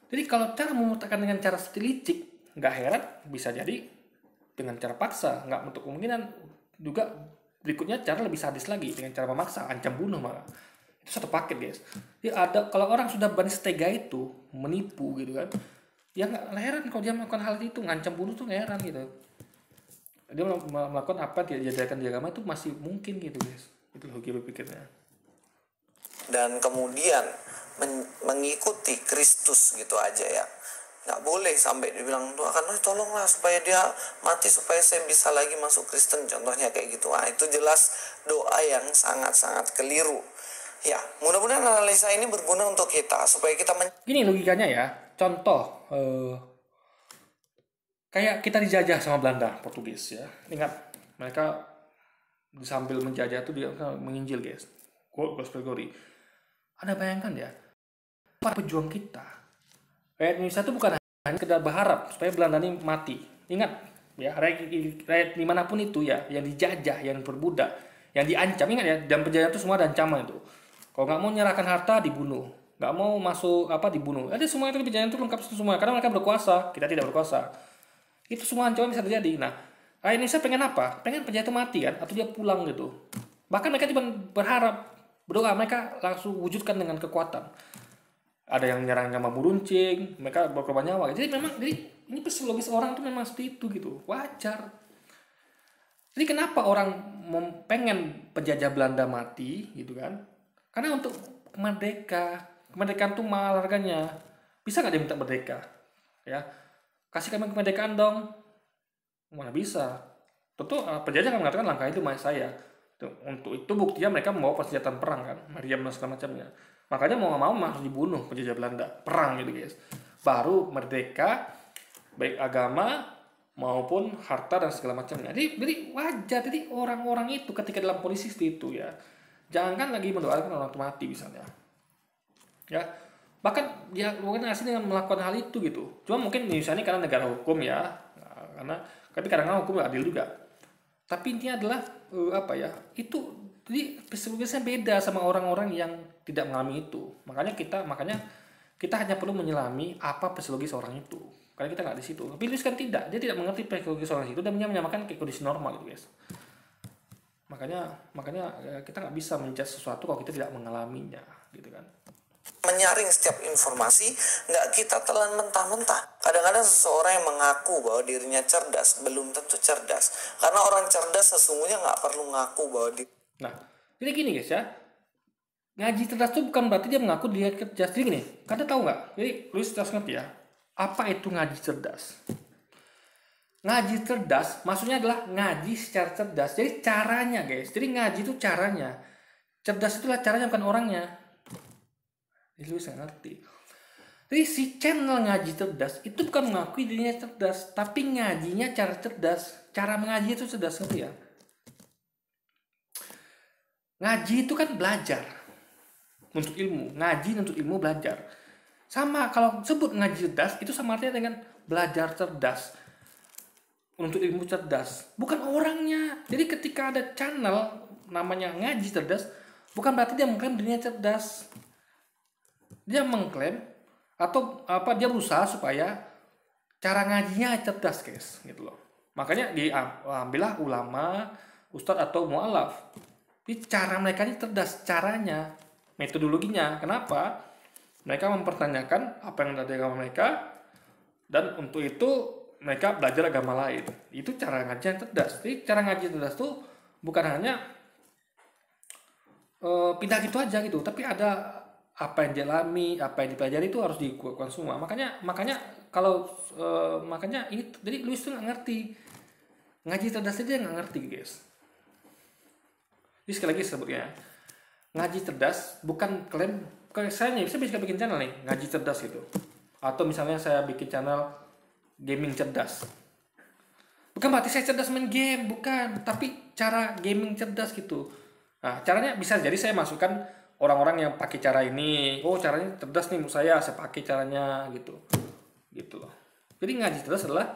Jadi kalau cara memurtadkan dengan cara licik, nggak heran bisa jadi dengan cara paksa, nggak untuk kemungkinan juga. Berikutnya cara lebih sadis lagi dengan cara memaksa, ancam bunuh malah. Itu satu paket guys. Jadi kalau orang sudah berani setega itu menipu gitu kan, ya nggak heran kalau dia melakukan hal itu, ngancam bunuh tuh nggak heran gitu. Dia melakukan apa dia diajarkan di agama itu masih mungkin gitu guys. Itu logika berpikirnya. Dan kemudian mengikuti Kristus gitu aja ya. Nggak boleh sampai dibilang doakan, tolonglah supaya dia mati supaya saya bisa lagi masuk Kristen, contohnya kayak gitu. Itu jelas doa yang sangat-sangat keliru. Ya, mudah-mudahan analisa ini berguna untuk kita supaya kita gini logikanya ya. Contoh kayak kita dijajah sama Belanda, Portugis ya. Ingat, mereka sambil menjajah itu dia menginjil guys. Gospel glory. Anda bayangkan ya, para pejuang kita, rakyat Indonesia itu bukan hanya sekedar berharap supaya Belanda ini mati. Ingat ya, rakyat dimanapun itu ya, yang dijajah, yang berbudak, yang diancam, ingat ya, dan penjajah itu semua ada ancaman itu. Kalau nggak mau menyerahkan harta, dibunuh. Nggak mau masuk dibunuh. Ada semua itu, penjajah itu lengkap semua, karena mereka berkuasa, kita tidak berkuasa. Itu semua ancaman bisa terjadi. Nah, rakyat Indonesia pengen apa? Pengen penjajah itu mati kan, atau dia pulang gitu. Bahkan mereka cuma berharap, berdoa, mereka langsung wujudkan dengan kekuatan. Ada yang menyerang sama buruncing, mereka berkorban nyawa. Jadi memang ini psikologis orang tuh memang seperti itu gitu, wajar. Jadi kenapa orang pengen penjajah Belanda mati gitu kan? Karena untuk kemerdekaan tuh mahal harganya. Bisa nggak dia minta merdeka? Ya, kasih kami kemerdekaan dong. Mana bisa. Tentu penjajah akan mengatakan langkah itu mas saya. Untuk itu buktinya mereka membawa persenjataan perang kan, meriam dan segala macamnya. Makanya mau nggak mau harus dibunuh penjajah Belanda, perang gitu guys. Baru merdeka, baik agama maupun harta dan segala macamnya. Jadi wajar. Jadi orang-orang itu ketika dalam kondisi seperti itu ya, jangan lagi mendoakan orang mati misalnya. Ya, bahkan dia mungkin asli dengan melakukan hal itu gitu. Cuma mungkin misalnya karena negara hukum ya, karena tapi kadang-kadang hukum nggak adil juga. Tapi intinya adalah itu jadi psikologisnya beda sama orang-orang yang tidak mengalami itu. Makanya kita hanya perlu menyelami apa psikologi seorang itu. Karena kita nggak di situ. Tapi Luis kan tidak, dia tidak mengerti psikologi seorang itu dan menyamakan ke kondisi normal gitu guys. Makanya kita nggak bisa menjudge sesuatu kalau kita tidak mengalaminya gitu kan. Menyaring setiap informasi, nggak kita telan mentah-mentah. Kadang-kadang seseorang yang mengaku bahwa dirinya cerdas belum tentu cerdas, karena orang cerdas sesungguhnya nggak perlu ngaku bahwa Nah, jadi gini guys ya, ngaji cerdas itu bukan berarti dia mengaku dia cerdas. Jadi gini, kalian tahu nggak? Jadi Luis harus ngerti ya, apa itu ngaji cerdas? Ngaji cerdas maksudnya adalah ngaji secara cerdas. Jadi caranya guys, jadi ngaji itu caranya. Cerdas itulah caranya bukan orangnya. Jadi Luis nggak ngerti. Jadi si channel ngaji cerdas itu bukan mengakui dirinya cerdas, tapi ngajinya cara cerdas. Cara mengaji itu cerdas, ngerti ya? Ngaji itu kan belajar untuk ilmu. Ngaji untuk ilmu belajar. Sama kalau sebut ngaji cerdas itu sama artinya dengan belajar cerdas. Untuk ilmu cerdas. Bukan orangnya. Jadi ketika ada channel namanya ngaji cerdas, bukan berarti dia mengklaim dirinya cerdas. Dia mengklaim atau dia berusaha supaya cara ngajinya cerdas guys gitu loh. Makanya diambillah ulama, ustadz atau mualaf. Jadi cara mereka ini cerdas, caranya, metodologinya. Kenapa? Mereka mempertanyakan apa yang ada di agama mereka dan untuk itu mereka belajar agama lain. Itu cara ngaji yang cerdas. Jadi cara ngaji cerdas itu bukan hanya pindah gitu aja gitu, tapi ada apa yang dialami, apa yang dipelajari itu harus dikuatkan semua. Makanya ini jadi Luis tuh nggak ngerti ngaji cerdas aja nggak ngerti guys. Jadi sekali lagi sebutnya ngaji cerdas bukan klaim. Kayak saya nih bisa bikin channel nih ngaji cerdas gitu, atau misalnya saya bikin channel gaming cerdas. Bukan berarti saya cerdas main game, bukan, tapi cara gaming cerdas gitu. Nah caranya bisa jadi saya masukkan orang-orang yang pakai cara ini, caranya cerdas nih menurut saya pakai caranya gitu loh. Jadi ngaji cerdas adalah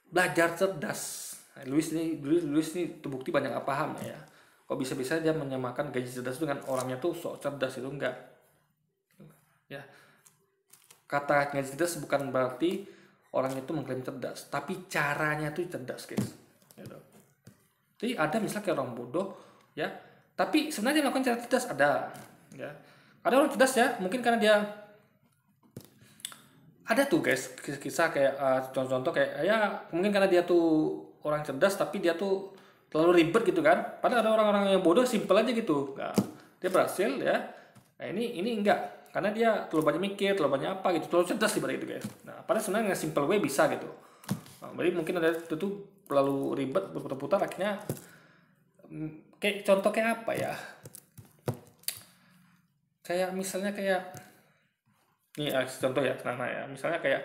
belajar cerdas. Luis ini terbukti banyak nggak paham ya. Kok bisa-bisa dia menyamakan ngaji cerdas dengan orangnya tuh sok cerdas, itu enggak. Ya, kata ngaji cerdas bukan berarti orang itu mengklaim cerdas, tapi caranya tuh cerdas guys. Gitu. Jadi ada misalnya kayak orang bodoh ya, tapi sebenarnya melakukan cara cerdas ada. Ya, ada orang cerdas ya, mungkin karena dia ada tuh guys kisah kayak contoh-contoh kayak ya mungkin karena dia tuh orang cerdas tapi dia tuh terlalu ribet gitu kan. Padahal ada orang-orang yang bodoh simple aja gitu. Nah, dia berhasil ya. Nah ini enggak, karena dia terlalu banyak mikir, terlalu banyak apa gitu, terlalu cerdas dibalik itu guys. Nah padahal sebenarnya simple way bisa gitu. Nah, jadi mungkin ada itu tuh terlalu ribet berputar-putar akhirnya kayak contoh kayak apa ya? Kayak misalnya kayak ini contoh ya, misalnya kayak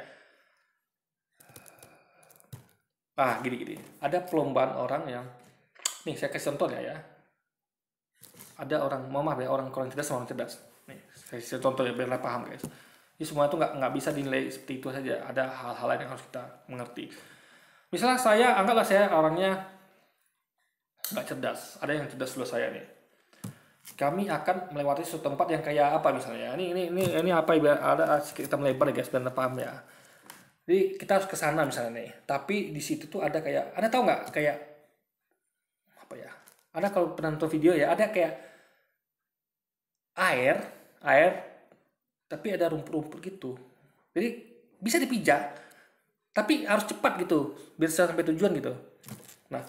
gini ada perlombaan orang yang nih saya kasih contoh ya ada orang orang kurang cerdas sama orang cerdas nih saya kasih contoh ya biar paham guys. Jadi semua itu nggak bisa dinilai seperti itu saja, ada hal-hal lain yang harus kita mengerti. Misalnya anggaplah saya orangnya nggak cerdas, ada yang cerdas dulu saya nih. Kami akan melewati suatu tempat yang kayak apa misalnya. Ini apa ada kita melebar ya guys, biar paham ya. Jadi kita harus ke sana misalnya nih. Tapi di situ tuh ada kayak, Anda tahu nggak kayak apa ya? Ada kalau pernah nonton video ya, ada kayak air, tapi ada rumput-rumput gitu. Jadi bisa dipijak, tapi harus cepat gitu, biar sampai tujuan gitu. Nah,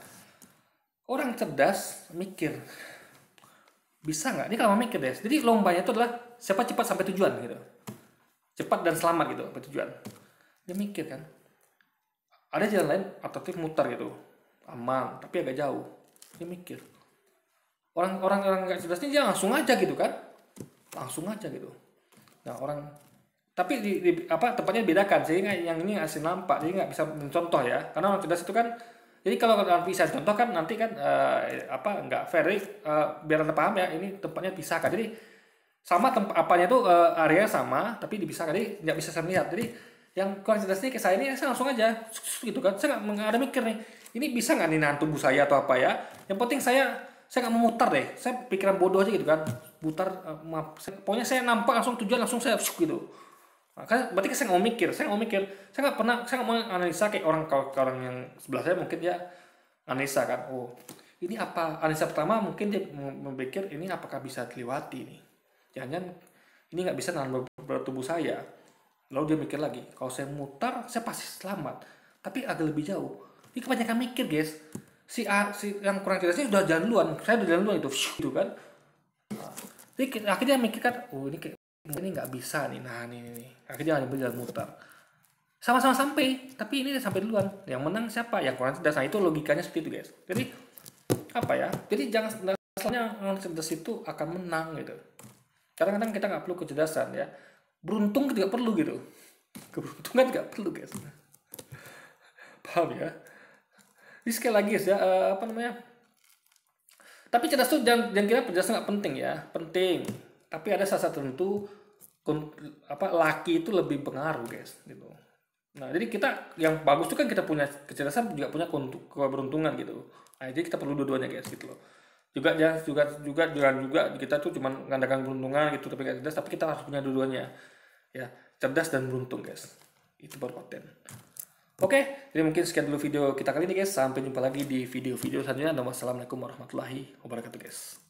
orang cerdas mikir, bisa nggak? Ini kalau mikir deh. Jadi lombanya itu adalah siapa cepat sampai tujuan gitu. Cepat dan selamat gitu sampai tujuan. Dia mikir kan. ada jalan lain alternatif muter gitu, aman tapi agak jauh. Dia mikir. Orang nggak cerdas ini dia langsung aja gitu kan, langsung aja gitu. Nah orang, tapi tempatnya dibedakan, sehingga yang ini ngasih nampak, jadi nggak bisa mencontoh ya, karena orang cerdas itu kan, jadi kalau bisa contoh kan nanti kan nggak fair. Jadi, biar anda paham ya, ini tempatnya pisahkan, jadi sama tempat apanya tuh area sama tapi dipisahkan, jadi nggak bisa saya lihat. Jadi yang kurang cerdas ini kayak saya ini, saya langsung aja gitu kan, saya nggak ada mikir nih, ini bisa nggak nih nahan tubuh saya atau apa ya, yang penting saya nggak mau mutar deh, saya pikiran bodoh aja gitu kan, putar pokoknya saya nampak langsung tujuan, langsung saya gitu. Makanya berarti saya nggak mau mikir, saya nggak mau analisa kayak orang yang sebelah saya, mungkin dia analisa kan, oh ini apa, analisa pertama mungkin dia memikir ini apakah bisa dilewati nih, jangan ini nggak bisa nahan berat tubuh saya. Lalu dia mikir lagi, kalau saya mutar saya pasti selamat, tapi agak lebih jauh. Ini kebanyakan mikir guys, si yang kurang cerdas ini udah jalan duluan, saya udah jalan duluan itu kan. Jadi akhirnya mikir kan, oh ini nggak bisa nih, nah ini akhirnya hanya berjalan mutar, sama-sama sampai, tapi ini sampai duluan, yang menang siapa, yang kurang cerdas. Nah itu logikanya seperti itu guys. Jadi jadi jangan asalnya orang cerdas itu akan menang gitu. Kadang-kadang kita nggak perlu kecerdasan ya, beruntung tidak perlu gitu, keberuntungan nggak perlu guys. Paham ya? Jadi sekali lagi guys ya, tapi cerdas tuh jangan kira cerdas nggak penting ya, penting. Tapi ada saat tertentu laki itu lebih pengaruh guys gitu. Nah jadi kita yang bagus itu kan kita punya kecerdasan, juga punya keberuntungan gitu. Nah jadi kita perlu dua-duanya guys gitu loh. Juga kita tuh cuma mengandalkan keberuntungan gitu tapi nggak cerdas, tapi kita harus punya dua-duanya ya, cerdas dan beruntung guys, itu berkonten. Oke, jadi mungkin sekian dulu video kita kali ini guys, sampai jumpa lagi di video-video selanjutnya. Wassalamualaikum warahmatullahi wabarakatuh guys.